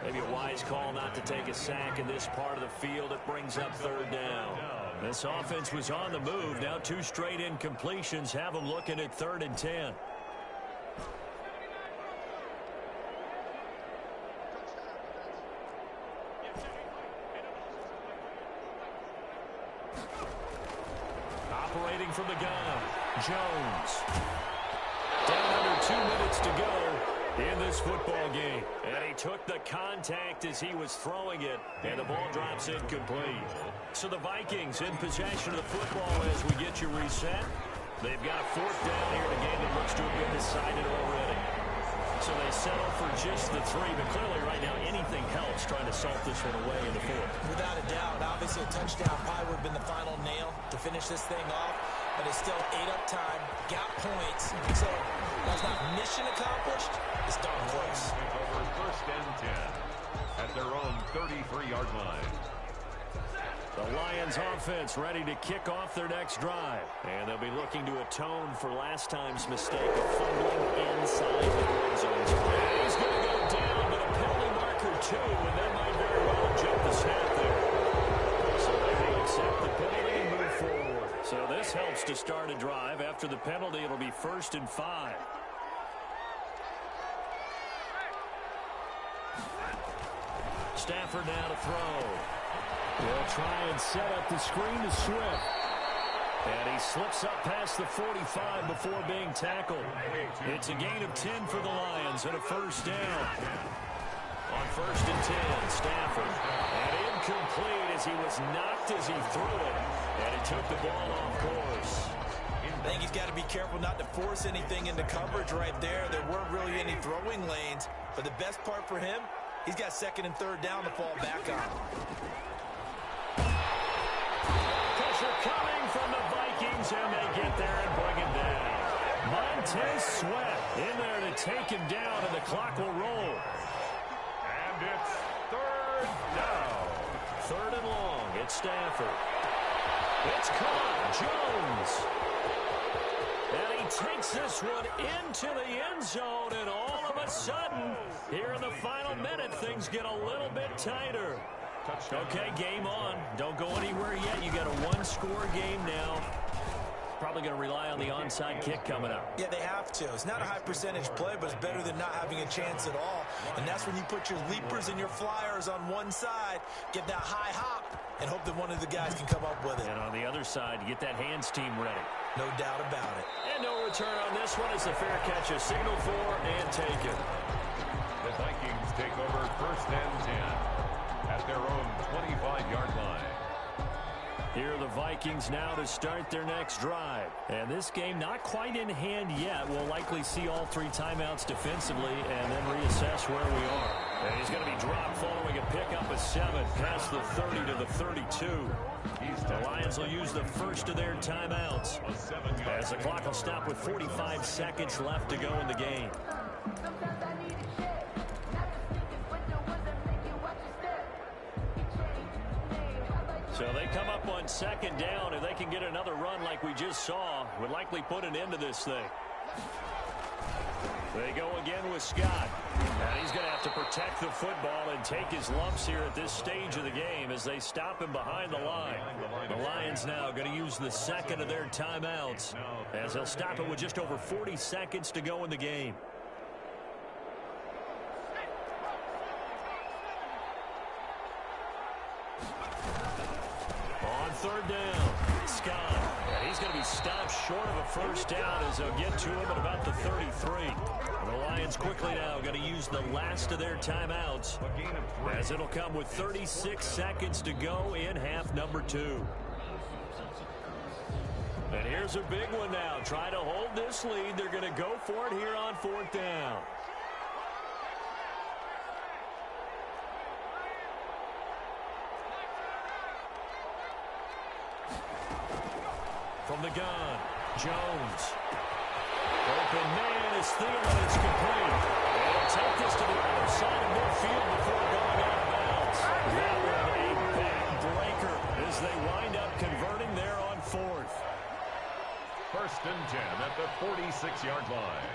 Maybe a wise call not to take a sack in this part of the field. It brings up third down. This offense was on the move. Now 2 straight incompletions have them looking at 3rd and 10. Operating from the gun, Jones. Down under 2 minutes to go in this football game. And he took the contact as he was throwing it, and the ball drops incomplete. So the Vikings in possession of the football as we get you reset. They've got 4th down here in a game that looks to have been decided already. So they settle for just the 3, but clearly right now anything helps trying to salt this one away in the 4th. Without a doubt, obviously a touchdown probably would have been the final nail to finish this thing off, but it's still 8 up time, got points, so that's not mission accomplished, it's darn close. Over 1st and 10 at their own 33-yard line. The Lions offense ready to kick off their next drive. And they'll be looking to atone for last time's mistake of fumbling inside the red zone. And he's going to go down, but a penalty marker too, and they might very well have jumped the snap there. So they will accept the penalty and move forward. So this helps to start a drive. After the penalty, it'll be 1st and 5. Stafford now to throw. They'll try and set up the screen to Swift. And he slips up past the 45 before being tackled. It's a gain of 10 for the Lions and a 1st down. On 1st and 10, Stafford. And incomplete as he was knocked as he threw it. And he took the ball off course. I think he's got to be careful not to force anything into coverage right there. There weren't really any throwing lanes. But the best part for him, he's got 2nd and 3rd down to fall back on. Pressure coming from the Vikings, and they get there and bring him down. Montez Sweat in there to take him down, and the clock will roll. And it's 3rd down. 3rd and long. It's Stafford. It's caught. Jones. And he takes this one into the end zone, and all of a sudden, here in the final minute, things get a little bit tighter. Okay, game on. Don't go anywhere yet. You got a 1-score game now. Probably going to rely on the onside kick coming up. Yeah, they have to. It's not a high percentage play, but it's better than not having a chance at all. And that's when you put your leapers and your flyers on one side, get that high hop, and hope that one of the guys can come up with it. And on the other side, get that hands team ready. No doubt about it. And no return on this one. It's a fair catch, a signal for, and taken. The Vikings take over 1st and 10 at their own 25-yard line. Here are the Vikings now to start their next drive. And this game not quite in hand yet. We'll likely see all 3 timeouts defensively and then reassess where we are. And he's going to be dropped following a pickup of 7 past the 30 to the 32. The Lions will use the first of their timeouts as the clock will stop with 45 seconds left to go in the game. So they come up on 2nd down. If they can get another run like we just saw, would likely put an end to this thing. They go again with Scott. And he's going to have to protect the football and take his lumps here at this stage of the game as they stop him behind the line. The Lions now going to use the 2nd of their timeouts as they'll stop it with just over 40 seconds to go in the game. On 3rd down, Scott. And he's going to be stopped short of a 1st down as they'll get to him at about the 33. And the Lions quickly now going to use the last of their timeouts as it'll come with 36 seconds to go in half number 2. And here's a big one now. Try to hold this lead. They're going to go for it here on 4th down. From the gun, Jones. Open man is Thielen. It's complete. They'll take this to the other side of midfield before going out of bounds. That one a backbreaker as they wind up converting there on 4th. 1st and 10 at the 46-yard line.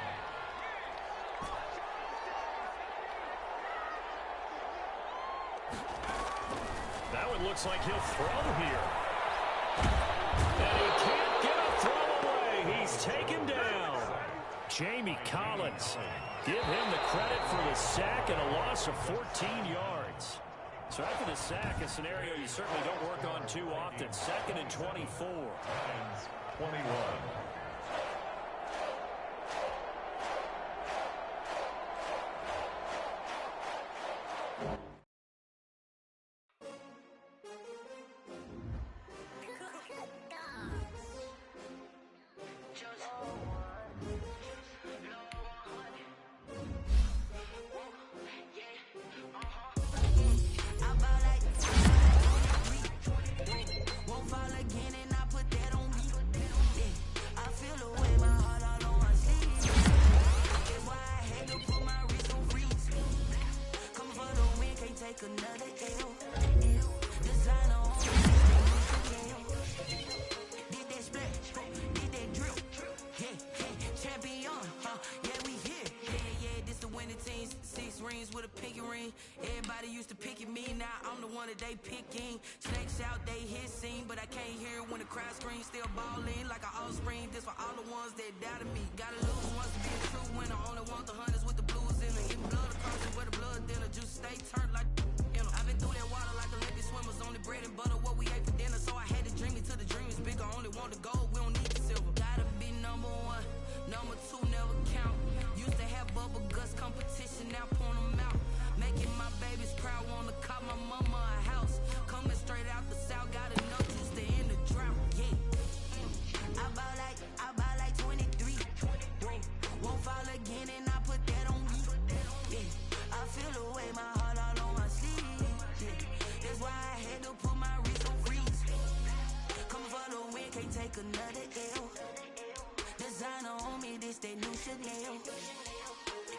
That one looks like he'll throw here. And he can't get a throw away. He's taken down. Jamie Collins, give him the credit for the sack and a loss of 14 yards. So after the sack, a scenario you certainly don't work on too often. 2nd and 24. 21. Everybody used to pick at me, now I'm the one that they picking. Snakes out, they hit scene, but I can't hear it when the crowd screams. Still balling like an offspring. This for all the ones that doubted me. Gotta lose once to be the true winner. Only want the hunters with the blues in it. Even blood across it where the blood thinner. Juice stay turned like I've been through that water like Olympic swimmers. Only bread and butter what we ate for dinner. So I had to dream it till the dream is bigger. Only want the gold, we don't need the silver. Gotta be number one, number two never count. Used to have bubble guts competition, now point them out. Making my babies proud, wanna call my mama a house. Coming straight out the south, gotta know just to end the drought, yeah. I buy like 23. Won't fall again and I put that on me, yeah. I feel the way, my heart all on my sleeve, yeah. That's why I had to put my wrist on freeze. Coming for the win, can't take another L. Designer on me, this that new Chanel.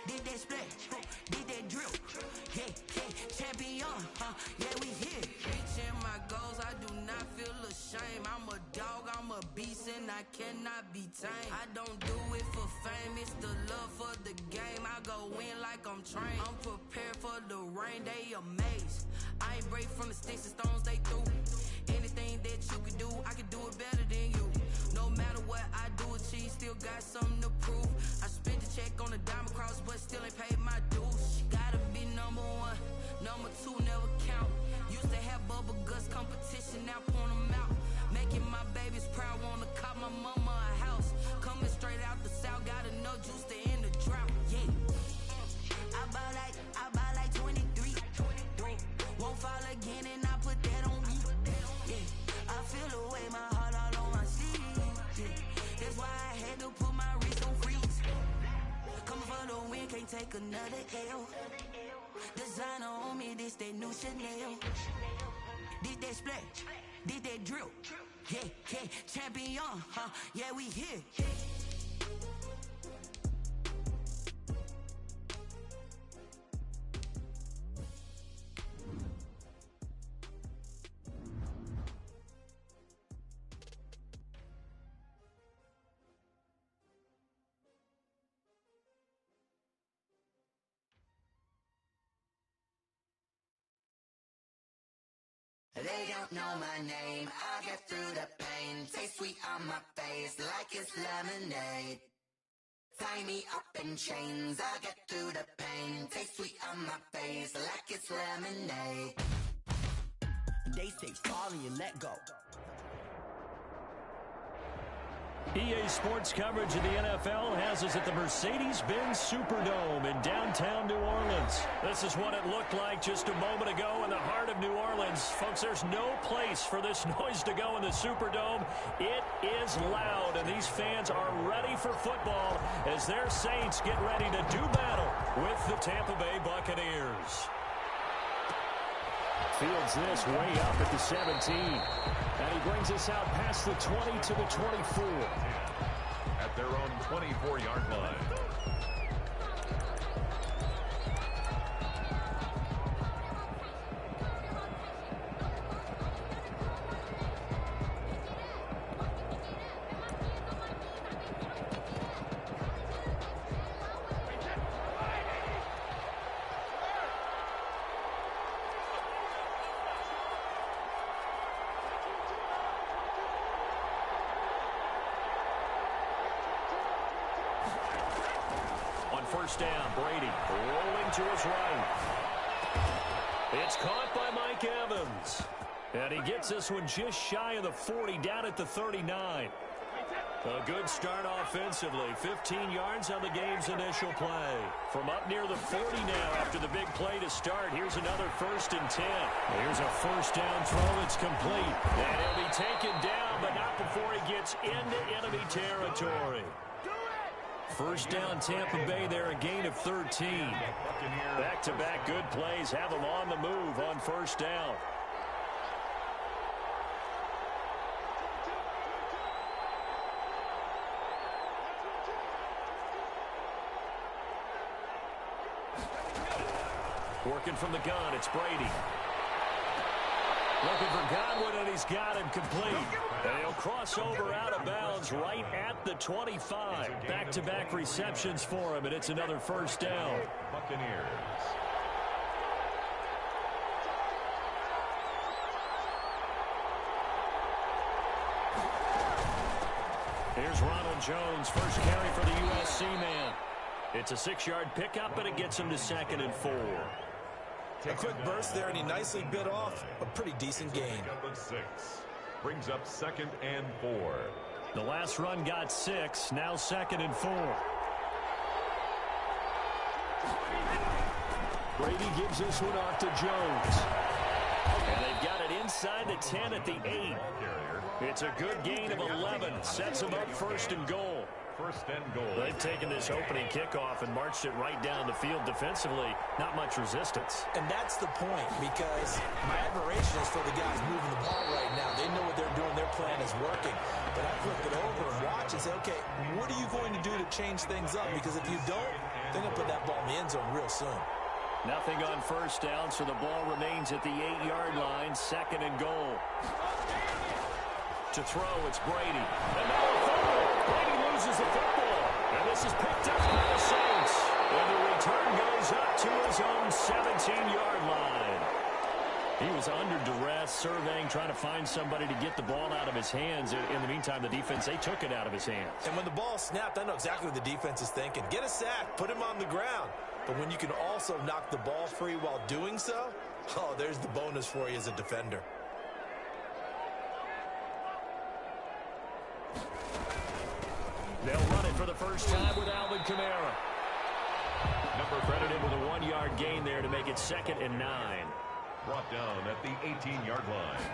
Did that splash, did that drill, yeah, champion, yeah, we here. Reaching my goals, I do not feel ashamed. I'm a dog, I'm a beast, and I cannot be tamed. I don't do it for fame, it's the love for the game. I go in like I'm trained. I'm prepared for the rain, they amazed. I ain't break from the sticks and stones they threw. Anything that you could do, I could do it better than you. No matter what I do, achieve, still got something to prove. I spent the check on the diamond cross, but still ain't paid my dues. Gotta be number one, number two never count. Used to have bubble guts competition, now point them out. Making my babies proud, wanna call my mama a house. Coming straight out the south, gotta know juice to end the drought, yeah. I buy like 23. Won't fall again and I put that on me, yeah. I feel the way, my heart all on my sleeve, yeah. That's why I had to put my wrist on freeze. Coming for the win, can't take another L. Designer on me, this that new Chanel. Did that splash, did that drill, yeah, champion, yeah, we here. They don't know my name, I get through the pain. Taste sweet on my face like it's lemonade. Tie me up in chains, I get through the pain. Taste sweet on my face like it's lemonade. They say fall and you let go. EA Sports coverage of the NFL has us at the Mercedes-Benz Superdome in downtown New Orleans. This is what it looked like just a moment ago in the heart of New Orleans. Folks, there's no place for this noise to go in the Superdome. It is loud, and these fans are ready for football as their Saints get ready to do battle with the Tampa Bay Buccaneers. Fields this way up at the 17. And he brings us out past the 20 to the 24. At their own 24-yard line. first down. Brady rolling to his right. It's caught by Mike Evans. And he gets this one just shy of the 40, down at the 39. A good start offensively. 15 yards on the game's initial play. From up near the 40 now after the big play to start. Here's another 1st and 10. Here's a first down throw that's complete. And he'll be taken down, but not before he gets into enemy territory. First down, Tampa Bay there, a gain of 13. Back-to-back good plays have them on the move on first down. Working from the gun, it's Brady. Looking for Godwin, and he's got him complete. And he'll cross over out of bounds right at the 25. Back-to-back receptions for him, and it's another first down. Buccaneers. Here's Ronald Jones, first carry for the USC man. It's a 6-yard pickup, and it gets him to 2nd and 4. A quick burst there, and he nicely bit off a pretty decent gain. Brings up 2nd and 4. The last run got 6, now 2nd and 4. Brady gives this one off to Jones. And they've got it inside the 10 at the 8. It's a good gain of 11. Sets them up 1st and goal. 1st and goal. They've taken this opening kickoff and marched it right down the field defensively. Not much resistance. And that's the point, because my admiration is for the guys moving the ball right now. They know what they're doing. Their plan is working. But I flip it over and watch and say, okay, what are you going to do to change things up? Because if you don't, they're going to put that ball in the end zone real soon. Nothing on first down, so the ball remains at the 8-yard line. 2nd and goal. To throw, it's Brady. And now a fumble. Brady loses the football. And this is picked up by the Saints. And the return goes up to his own 17-yard line. He was under duress, surveying, trying to find somebody to get the ball out of his hands. In the meantime, the defense, they took it out of his hands. And when the ball snapped, I know exactly what the defense is thinking. Get a sack, put him on the ground. But when you can also knock the ball free while doing so, oh, there's the bonus for you as a defender. They'll run it for the first time with Alvin Kamara. Number credited with a 1-yard gain there to make it 2nd and 9. Brought down at the 18-yard line.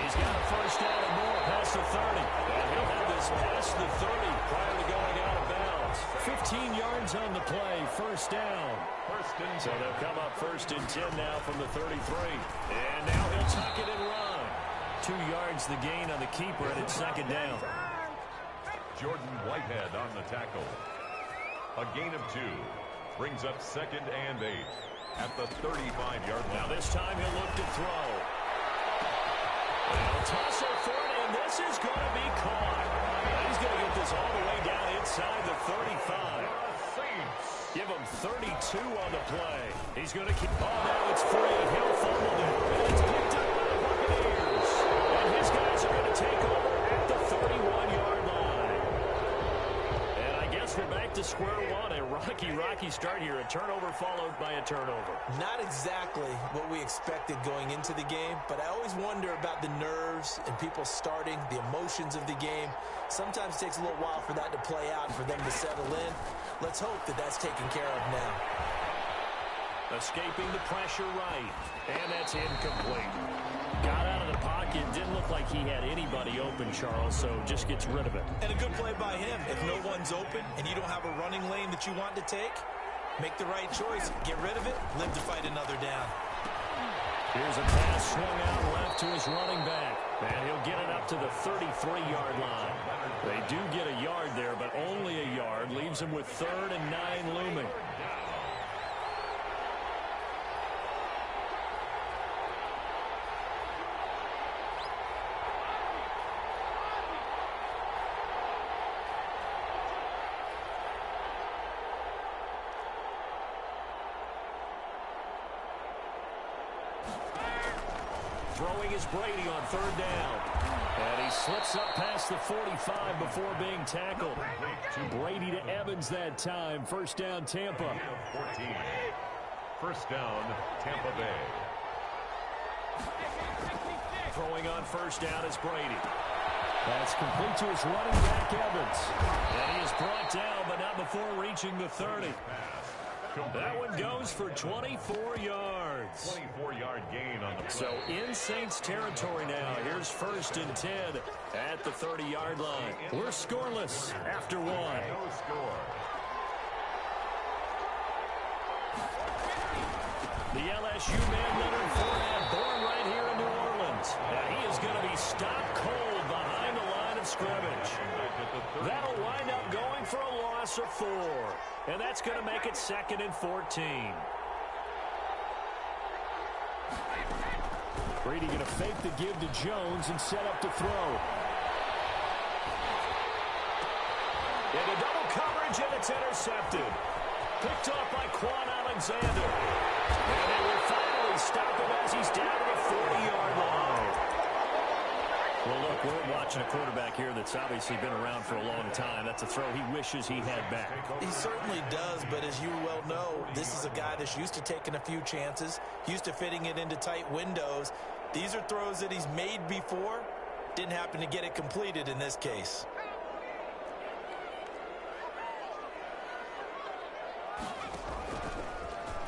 He's got a first down and more past the 30. And he'll have this past the 30 prior to going out of bounds. 15 yards on the play, first down. So they'll come up 1st and 10 now from the 33. And now he'll tuck it and run. 2 yards the gain on the keeper, and it's 2nd down. Jordan Whitehead on the tackle. A gain of 2. Brings up 2nd and 8 at the 35-yard line. Now this time he'll look to throw. He'll toss it for it, and this is going to be caught. He's going to get this all the way down inside the 35. Give him 32 on the play. He's going to keep. Oh, now it's free. He'll fumble it. And it's picked up by the Buccaneers. And his guys are going to take over at the 31-yard line. And I guess we're back to square one. A rocky start here. A turnover followed by a turnover. Not exactly what we expected going into the game, but I always wonder about the nerves and people starting, the emotions of the game. Sometimes it takes a little while for that to play out and for them to settle in. Let's hope that that's taken care of now. Escaping the pressure right. And that's incomplete. Got out of the pocket. Didn't look like he had anybody open, Charles, so just gets rid of it. And a good play by him. If no one's open and you don't have a running lane that you want to take, make the right choice. Get rid of it. Live to fight another down. Here's a pass swung out left to his running back. And he'll get it up to the 33-yard line. They do get a yard there, but only a yard. Leaves him with 3rd and 9 looming. Throwing is Brady on third down. And he slips up past the 45 before being tackled. Brady to Evans that time. First down, Tampa. 14. First down, Tampa Bay. Throwing on first down is Brady. That's complete to his running back, Evans. And he is brought down, but not before reaching the 30. That one goes for 24 yards. 24-yard gain on the play. So in Saints territory now. Here's first and 10 at the 30-yard line. We're scoreless after one. No score. The LSU man, Leonard Fournette, born right here in New Orleans. And he is going to be stopped cold behind the line of scrimmage. That'll wind up going for a loss of 4. And that's going to make it 2nd and 14. Brady going to fake the give to Jones and set up to throw. Into double coverage, and it's intercepted. Picked off by Quan Alexander. And they will finally stop him as he's down to the 40-yard line. Well, look, we're watching a quarterback here that's obviously been around for a long time. That's a throw he wishes he had back. He certainly does, but as you well know, this is a guy that's used to taking a few chances, used to fitting it into tight windows. These are throws that he's made before. Didn't happen to get it completed in this case.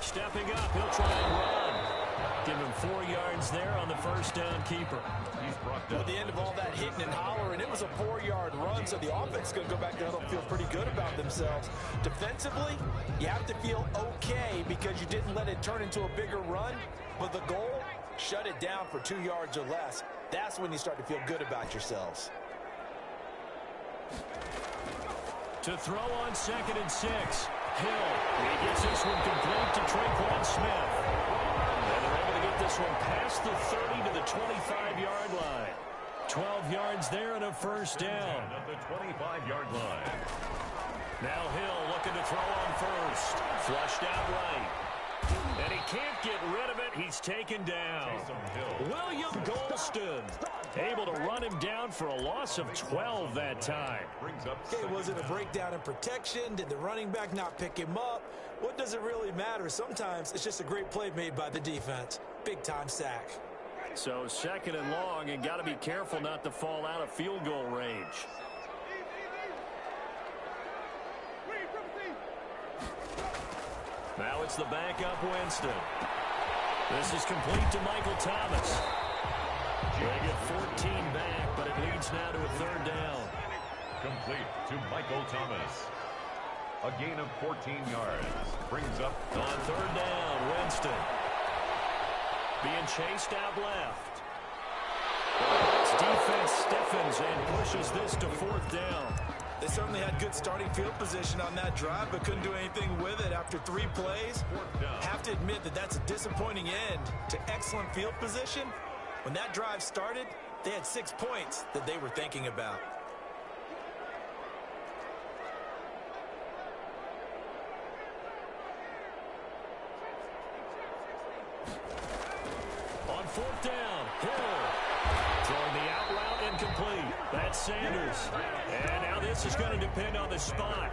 Stepping up, he'll try and run. Give him 4 yards there on the first down keeper. He's brought down. At the end of all that hitting and hollering, it was a 4-yard run, so the offense is going to go back to the huddle, feel pretty good about themselves. Defensively, you have to feel okay because you didn't let it turn into a bigger run, but the goal, shut it down for 2 yards or less. That's when you start to feel good about yourselves. To throw on 2nd and 6. Hill. He gets this one complete to Traquan Smith. And they're able to get this one past the 30 to the 25-yard line. 12 yards there and a first down. At the 25-yard line. Now Hill looking to throw on first. Flushed out right. And he can't get rid of it. He's taken down. William Golston able to run him down for a loss of 12 that time. Okay, was it a breakdown in protection? Did the running back not pick him up? What does it really matter? Sometimes it's just a great play made by the defense. Big-time sack. So 2nd and long, and got to be careful not to fall out of field goal range. Now it's the backup Winston. This is complete to Michael Thomas. They get 14 back, but it leads now to a 3rd down. Complete to Michael Thomas. A gain of 14 yards. Brings up on 3rd down, Winston. Being chased out left. The defense stiffens and pushes this to 4th down. They certainly had good starting field position on that drive, but couldn't do anything with it after 3 plays. Have to admit that that's a disappointing end to excellent field position. When that drive started, they had 6 points that they were thinking about. On 4th down, Hill. Throwing the out route incomplete. That's Sanders. And now this is going to depend on the spot.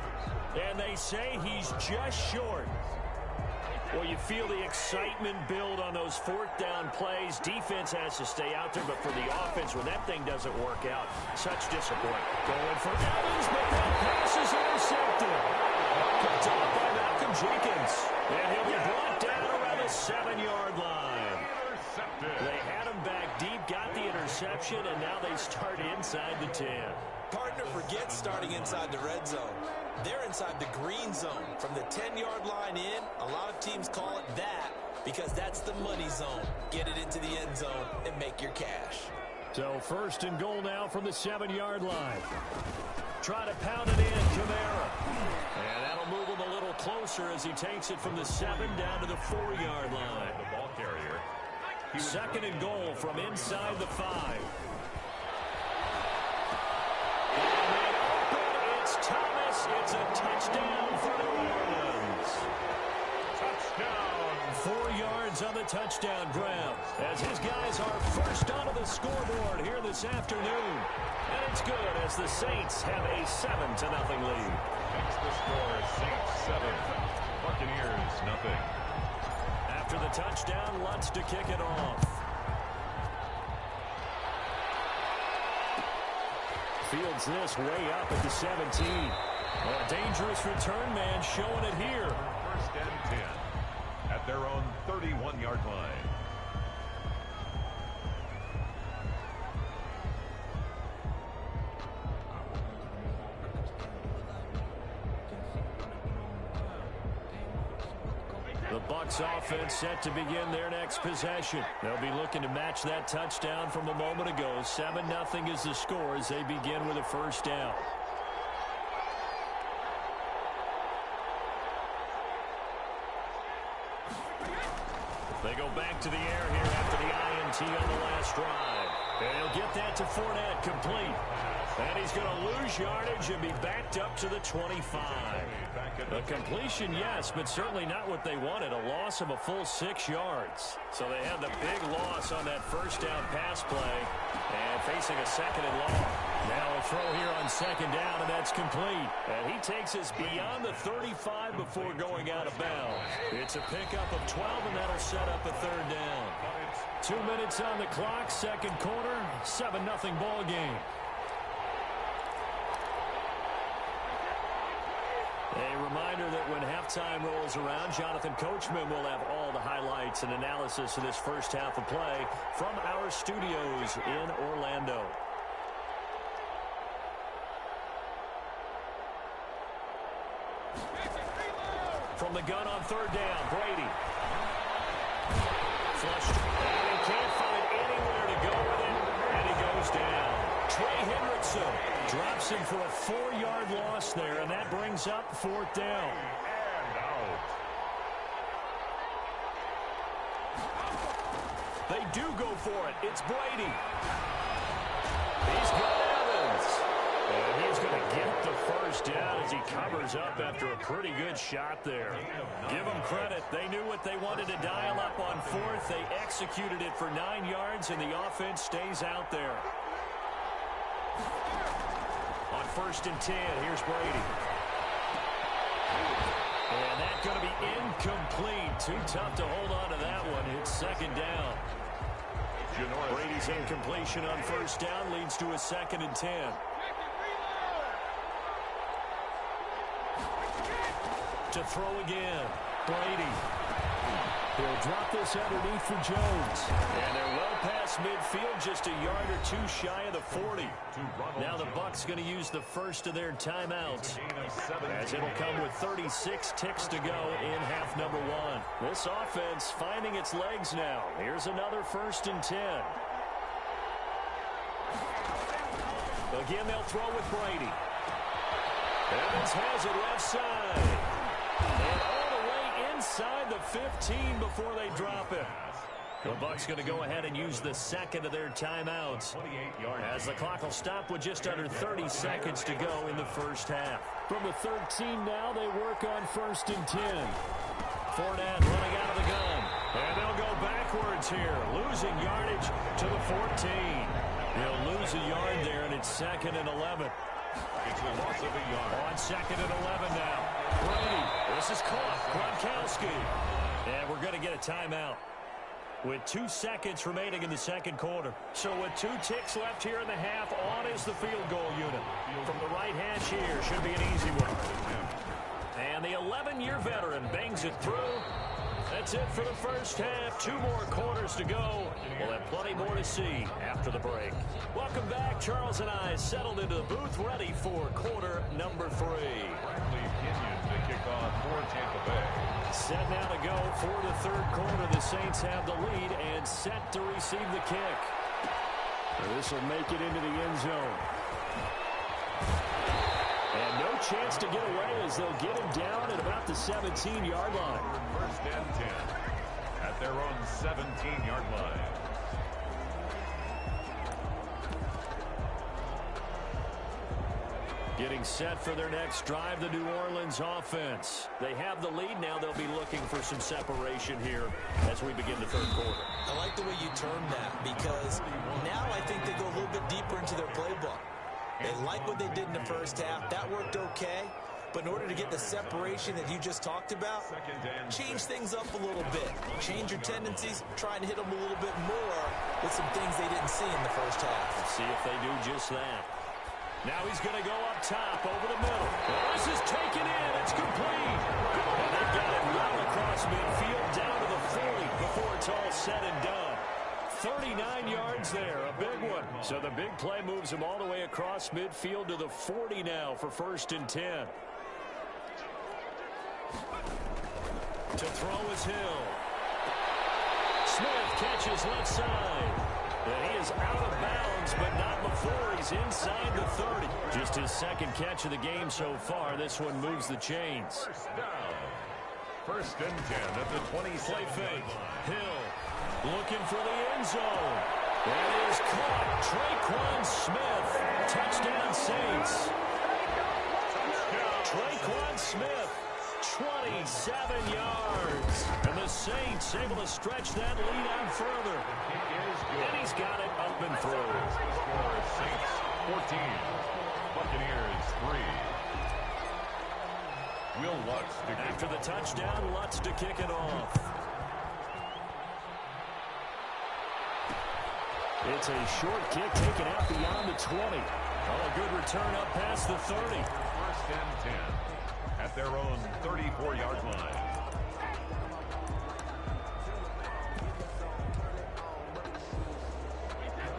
And they say he's just short. Well, you feel the excitement build on those 4th down plays. Defense has to stay out there, but for the offense, when that thing doesn't work out, such disappointment. Going for Evans, but that pass is intercepted. Picked off by Malcolm Jenkins. And he'll be brought down around the 7-yard line. They had him back deep, got the interception, and now they start inside the 10. Partner forgets starting inside the red zone. They're inside the green zone. From the 10-yard line in, a lot of teams call it that because that's the money zone. Get it into the end zone and make your cash. So 1st and goal now from the 7-yard line. Try to pound it in, Kamara. And that'll move him a little closer as he takes it from the 7 down to the 4-yard line. the ball carrier. 2nd and goal from inside the 5. Thomas, it's a touchdown for New Orleans. Touchdown. 4 yards yards on the touchdown grab as his guys are first onto the scoreboard here this afternoon. And it's good as the Saints have a 7-0 lead. Makes the score Saints 7, Buccaneers 0. After the touchdown, Lutz to kick it off. Fields this way up at the 17. A dangerous return man showing it here. First and 10 at their own 31-yard line. The Bucs offense set to begin their next possession. They'll be looking to match that touchdown from a moment ago. 7-0 is the score as they begin with a first down. They go back to the air here after the INT on the last drive. And he'll get that to Fournette, complete. And he's going to lose yardage and be backed up to the 25. A completion, yes, but certainly not what they wanted. A loss of a full 6 yards. So they had the big loss on that first down pass play and facing a second and long. Now a throw here on second down, and that's complete. And he takes us beyond the 35 before going out of bounds. It's a pickup of 12, and that'll set up a third down. 2 minutes on the clock, second quarter, 7-0 ball game. A reminder that when halftime rolls around, Jonathan Coachman will have all the highlights and analysis of this first half of play from our studios in Orlando. From the gun on third down, Brady. Flushed, and he can't find anywhere to go with it, and he goes down. Trey Hendrickson drops him for a 4-yard loss there, and that brings up fourth down. And out. They do go for it. It's Brady. He's got Evans. And he's going to get the first down as he covers up after a pretty good shot there. Give them credit. They knew what they wanted to dial up on fourth. They executed it for 9 yards, and the offense stays out there. On first and 10, here's Brady. And that's going to be incomplete. Too tough to hold on to that one. It's second down. Brady's incompletion on first down leads to a second and 10. To throw again, Brady. He'll drop this underneath for Jones. And they're well past midfield, just a yard or two shy of the 40. Now the Bucs going to use the first of their timeouts, as it'll come with 36 ticks to go in half number one. This offense finding its legs now. Here's another first and 10. Again, they'll throw with Brady. Evans has it left side. And all the way inside the 15 before they drop it. The Bucs going to go ahead and use the second of their timeouts, as the clock will stop with just under 30 seconds to go in the first half. From the 13 now, they work on first and 10. Fournette running out of the gun. And they'll go backwards here, losing yardage to the 14. They'll lose a yard there, and it's second and 11. It's a loss of a yard. On second and 11 now. Brady, this is caught. Gronkowski. And we're going to get a timeout with 2 seconds remaining in the second quarter. So with 2 ticks left here in the half, on is the field goal unit. From the right hash here, should be an easy one. And the 11-year veteran bangs it through. That's it for the first half. 2 more quarters to go. We'll have plenty more to see after the break. Welcome back. Charles and I settled into the booth, ready for quarter number 3. Bradley Pinion to kick off for Tampa Bay. Set now to go for the third quarter. The Saints have the lead and set to receive the kick. This will make it into the end zone. And no chance to get away as they'll get him down at about the 17-yard line. First and 10 at their own 17-yard line. Getting set for their next drive, the New Orleans offense. They have the lead. Now they'll be looking for some separation here as we begin the third quarter. I like the way you termed that because now I think they go a little bit deeper into their playbook. They like what they did in the first half. That worked okay. But in order to get the separation that you just talked about, change things up a little bit. Change your tendencies, try and hit them a little bit more with some things they didn't see in the first half. Let's see if they do just that. Now he's going to go up top over the middle. This is taken in. It's complete. And they've got it well across midfield down to the 40 before it's all said and done. 39 yards there, a big one. So the big play moves him all the way across midfield to the 40 now for 1st and 10. To throw is Hill. Smith catches left side. And he is out of bounds, but not before he's inside the 30. Just his second catch of the game so far. This one moves the chains. First down. 1st and 10 at the 20. Play fake. Hill looking for the end zone. That is caught. Traquan Smith. Touchdown Saints. Traquan Smith. 27 yards. And the Saints able to stretch that lead out further. And he's got it up and through. Saints 14. Buccaneers 3. Will Lutz to after the touchdown, Lutz to kick it off. It's a short kick taken out beyond the 20. Oh, a good return up past the 30. 1st and 10 at their own 34-yard line.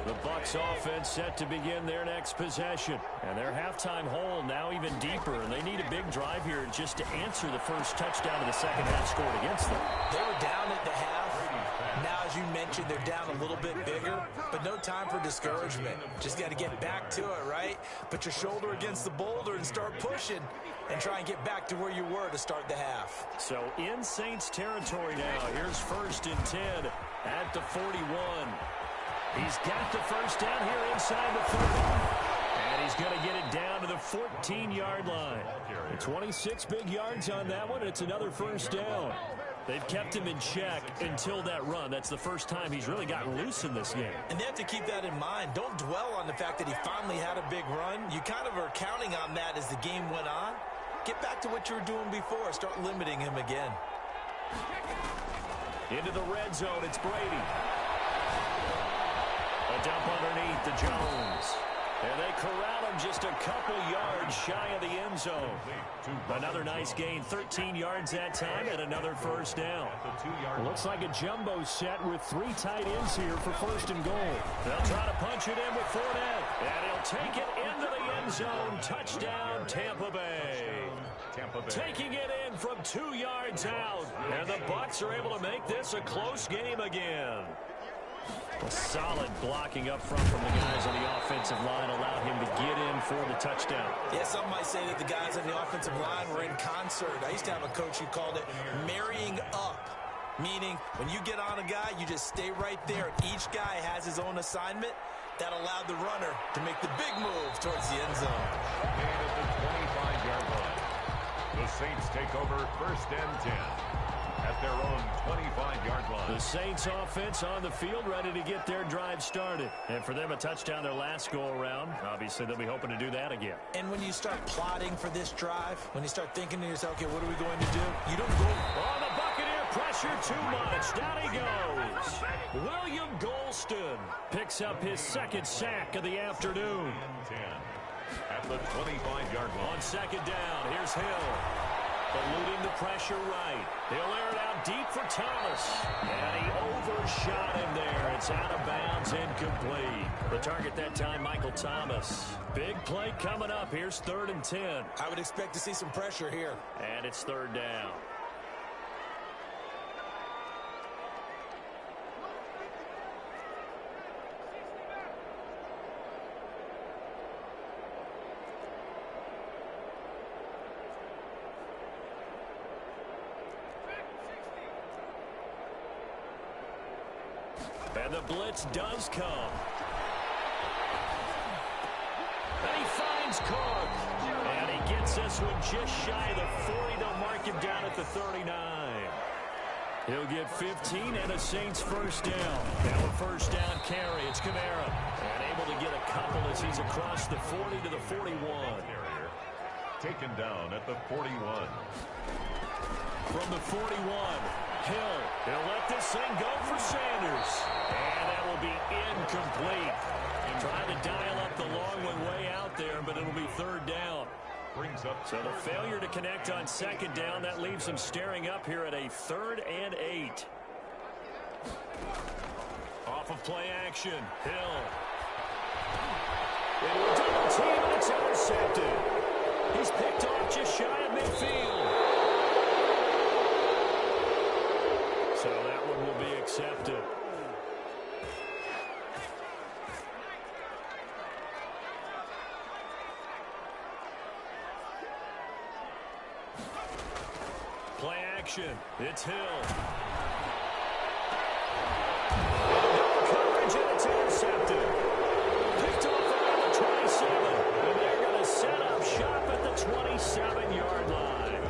The Bucs offense set to begin their next possession. And their halftime hole now even deeper. And they need a big drive here just to answer the first touchdown of the second half scored against them. They were down at the half. Now, as you mentioned, they're down a little bit bigger, but no time for discouragement. Just got to get back to it, right? Put your shoulder against the boulder and start pushing and try and get back to where you were to start the half. So in Saints territory now. Here's 1st and 10 at the 41. He's got the first down here inside the 30. And he's going to get it down to the 14-yard line. 26 big yards on that one. It's another first down. They've kept him in check until that run. That's the first time he's really gotten loose in this game. And they have to keep that in mind. Don't dwell on the fact that he finally had a big run. You kind of are counting on that as the game went on. Get back to what you were doing before. Start limiting him again. Into the red zone, it's Brady. A dump underneath to Jones. And they corral him just a couple yards shy of the end zone. Another nice gain, 13 yards that time, and another first down. Looks like a jumbo set with 3 tight ends here for 1st and goal. They'll try to punch it in with Fournette. And he'll take it into the end zone. Touchdown, Tampa Bay. Taking it in from 2 yards out. And the Bucs are able to make this a close game again. A solid blocking up front from the guys on the offensive line allowed him to get in for the touchdown. Yeah, some might say that the guys on the offensive line were in concert. I used to have a coach who called it marrying up, meaning when you get on a guy, you just stay right there. Each guy has his own assignment. That allowed the runner to make the big move towards the end zone. And at the 25-yard line, the Saints take over 1st and 10. At their own 25-yard line. The Saints offense on the field ready to get their drive started. And for them, a touchdown their last go-around. Obviously, they'll be hoping to do that again. And when you start plotting for this drive, when you start thinking to yourself, okay, what are we going to do? You don't go. Oh, the Buccaneer pressure too much. Down he goes. William Golston picks up his 2nd sack of the afternoon. 10 at the 25-yard line. On 2nd down, here's Hill. Eluding the pressure right. He'll air it out deep for Thomas. And he overshot him there. It's out of bounds, incomplete. The target that time, Michael Thomas. Big play coming up. Here's 3rd and 10. I would expect to see some pressure here. And it's 3rd down. And the blitz does come. And he finds Cook. Gets this one just shy of the 40. They'll mark him down at the 39. He'll get 15 and a Saints first down. Now a first down carry. It's Kamara. And able to get a couple as he's across the 40 to the 41. Taken down at the 41. From the 41, Hill. He'll let this thing go for Sanders. And that will be incomplete. Trying to dial up the long one way out there, but it'll be third down. So the failure to connect on second down, that leaves them staring up here at a 3rd and 8. Off of play action, Hill. It will double team, and it's intercepted. He's picked off just shy of midfield. So that one will be accepted. Play action. It's Hill. Coverage, and it's intercepted. Picked off around the 27. And they're going to set up shop at the 27-yard line.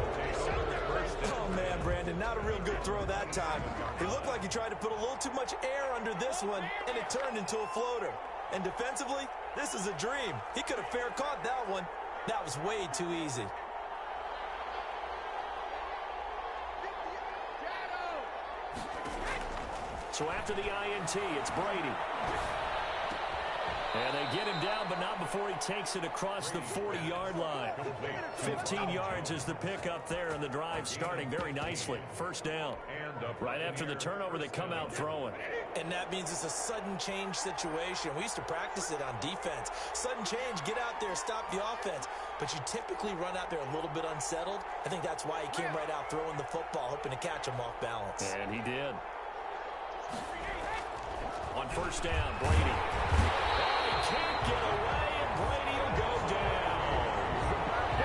Oh, man, Brandon, not a real good throw that time. It looked like he tried to put a little too much air under this one, and it turned into a floater. And defensively, this is a dream. He could have fair caught that one. That was way too easy. So after the INT, it's Brady. And they get him down, but not before he takes it across the 40-yard line. 15 yards is the pickup there, and the drive starting very nicely. First down. Right after the turnover, they come out throwing. And that means it's a sudden change situation. We used to practice it on defense. Sudden change, get out there, stop the offense. But you typically run out there a little bit unsettled. I think that's why he came right out throwing the football, hoping to catch him off balance. And he did. On first down, Brady. Can't get away, and Brady will go down.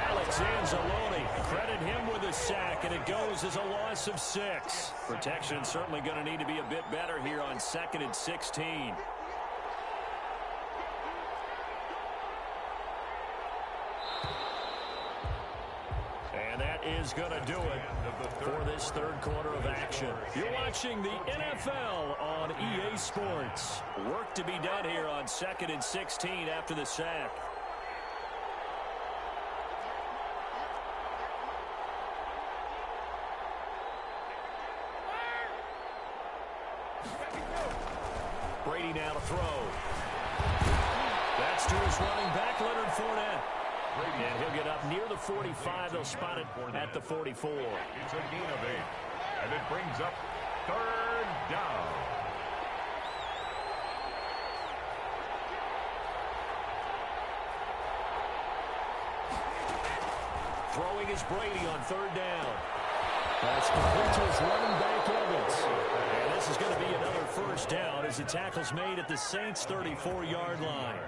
Alex Anzalone, credit him with a sack, and it goes as a loss of 6. Protection certainly going to need to be a bit better here on 2nd and 16. And that is going to do it for this third quarter of action. You're watching the NFL on EA Sports. Work to be done here on 2nd and 16 after the sack. Brady now to throw. That's to his running back, Leonard Fournette. And he'll get up near the 45. They'll spot it at the 44. It's a gain of 8. And it brings up third down. Throwing is Brady on third down. That's complete to his running back, Evans. And this is going to be another first down as the tackle's made at the Saints' 34-yard line.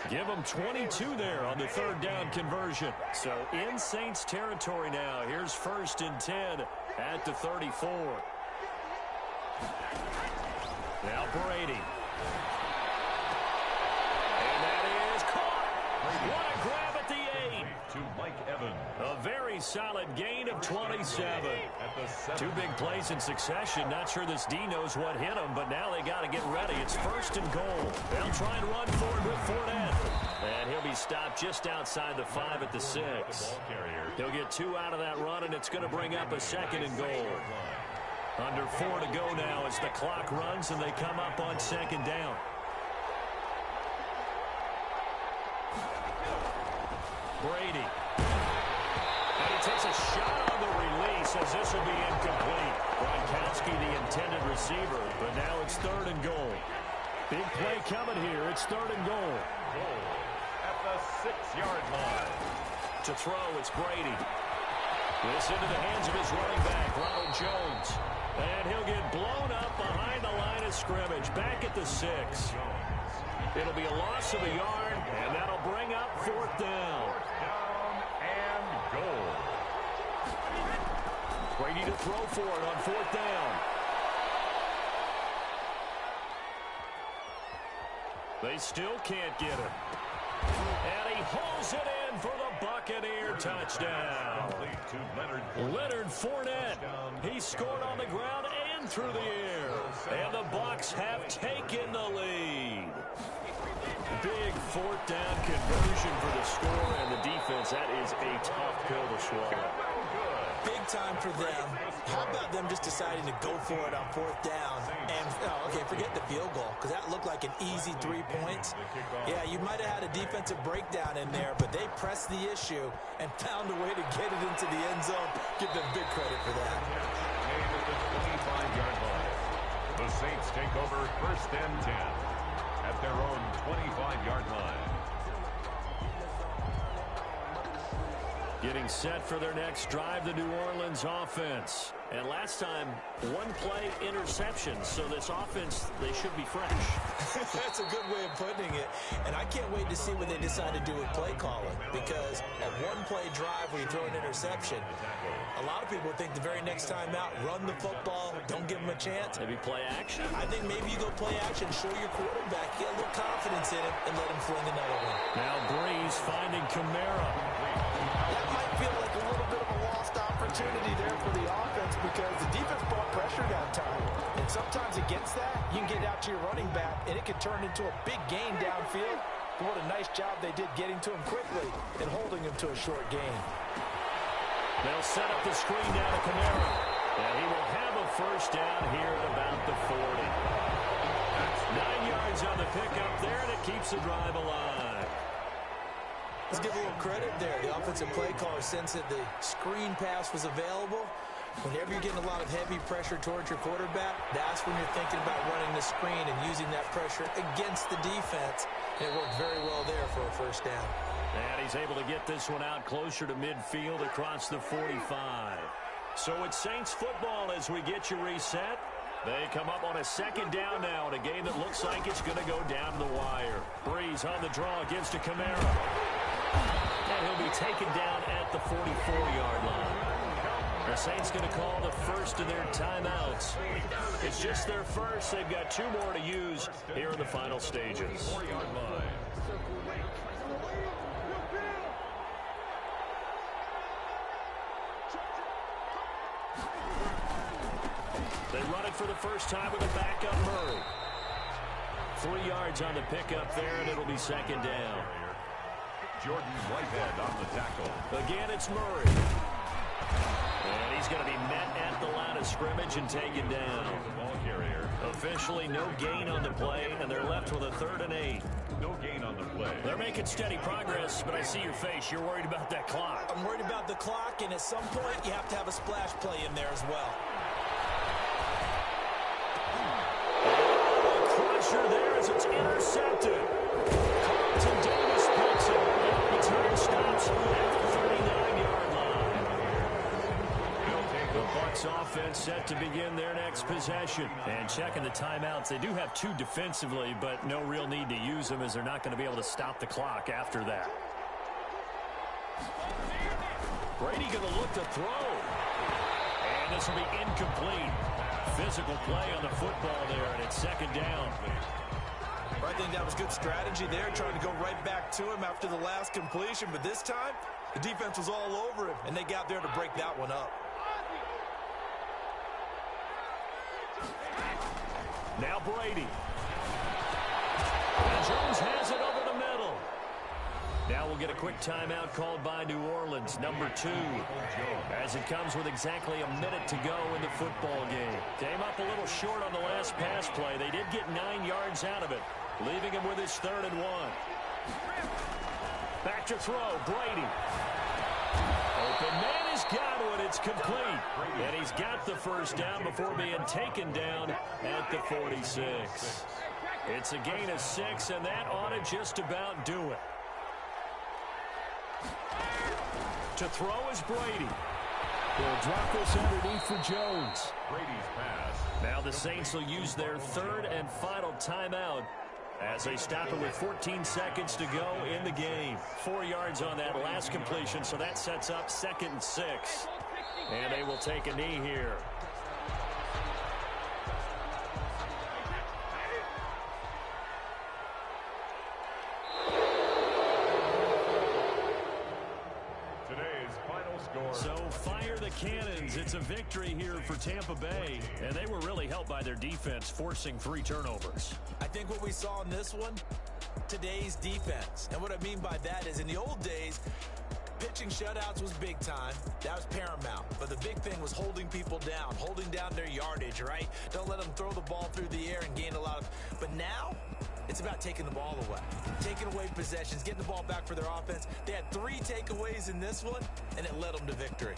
Give them 22 there on the third down conversion. So in Saints territory now. Here's 1st and 10 at the 34. Now Brady. And that is caught. What a grab at the 8. To Mike Evans. A very solid gain of 27. Two big plays in succession. Not sure this D knows what hit him, but now they got to get ready. It's 1st and goal. They'll try and run forward with Fournette. And he'll be stopped just outside the 5 at the 6. He'll get 2 out of that run, and it's going to bring up a 2nd and goal. Under 4 to go now as the clock runs, and they come up on 2nd down. Brady. And he takes a shot on the release as this will be incomplete. Gronkowski, the intended receiver, but now it's 3rd and goal. Big play coming here. It's 3rd and goal. Goal at the 6-yard line. To throw, it's Brady. This into the hands of his running back, Ronald Jones. And he'll get blown up behind the line of scrimmage, back at the 6. It'll be a loss of a yard, and that'll bring up 4th down. 4th down and goal. Brady to throw for it on 4th down. They still can't get him. And he he hauls it in for the Buccaneer touchdown. Leonard Fournette. He scored on the ground and through the air. And the Bucs have taken the lead. Big fourth down conversion for the score, and the defense, that is a tough pill to swallow. Big time for them. How about them just deciding to go for it on fourth down? And, forget the field goal, because that looked like an easy 3 points. Yeah, you might have had a defensive breakdown in there, but they pressed the issue and found a way to get it into the end zone. Give them big credit for that. The Saints take over 1st and 10 at their own 25-yard line. Getting set for their next drive, the New Orleans offense. And last time, one play interception. So this offense, they should be fresh. That's a good way of putting it. And I can't wait to see what they decide to do with play calling. Because a one-play drive where you throw an interception, a lot of people think the very next time out, run the football, don't give them a chance. Maybe play action? I think maybe you go play action, show your quarterback, get a little confidence in him, and let him fling another one. Now Breeze finding Kamara. That might feel like a little bit of a lost opportunity there for the offense because the defense brought pressure that time. And sometimes against that, you can get out to your running back, and it can turn into a big gain downfield. But what a nice job they did getting to him quickly and holding him to a short gain. They'll set up the screen down to Kamara. And he will have a first down here at about the 40. 9 yards on the pickup there, and it keeps the drive alive. Let's give a little credit there. The offensive play caller sensed that the screen pass was available. Whenever you're getting a lot of heavy pressure towards your quarterback, that's when you're thinking about running the screen and using that pressure against the defense. And it worked very well there for a first down. And he's able to get this one out closer to midfield across the 45. So it's Saints football as we get you reset. They come up on a second down now in a game that looks like it's going to go down to the wire. Breeze on the draw, gives to Kamara. And he'll be taken down at the 44-yard line. The Saints going to call the first of their timeouts. It's just their first. They've got 2 more to use here in the final stages. They run it for the first time with a backup Murray. 3 yards on the pickup there, and it'll be second down. Jordan Whitehead on the tackle. Again, it's Murray. And he's going to be met at the line of scrimmage and taken down. The ball carrier. Officially no gain on the play, and they're left with a 3rd and 8. No gain on the play. They're making steady progress, but I see your face. You're worried about that clock. I'm worried about the clock, and at some point you have to have a splash play in there as well. Crusher there as it's intercepted. Carlton Davis picks it. Return stops at the 39-yard line. The Bucs offense set to begin their next possession. And checking the timeouts, they do have 2 defensively, but no real need to use them as they're not going to be able to stop the clock after that. Brady going to look to throw. And this will be incomplete. Physical play on the football there, and it's second down. I think that was good strategy there, trying to go right back to him after the last completion. But this time, the defense was all over him, and they got there to break that one up. Now Brady. And Jones has it over the middle. Now we'll get a quick timeout called by New Orleans, number 2, as it comes with exactly a minute to go in the football game. Came up a little short on the last pass play. They did get 9 yards out of it, leaving him with his 3rd and 1. Back to throw, Brady. Open man has got one. It's complete. And he's got the first down before being taken down at the 46. It's a gain of 6, and that ought to just about do it. To throw is Brady. They'll drop this underneath for Jones. Brady's pass. Now the Saints will use their 3rd and final timeout as they stop it with 14 seconds to go in the game. 4 yards on that last completion, so that sets up 2nd and 6. And they will take a knee here. Cannons. It's a victory here for Tampa Bay, and they were really helped by their defense, forcing 3 turnovers. I think what we saw in this one, today's defense. And what I mean by that is in the old days, pitching shutouts was big time. That was paramount. But the big thing was holding people down, holding down their yardage, right? Don't let them throw the ball through the air and gain a lot of... But now, it's about taking the ball away. Taking away possessions, getting the ball back for their offense. They had 3 takeaways in this one, and it led them to victory.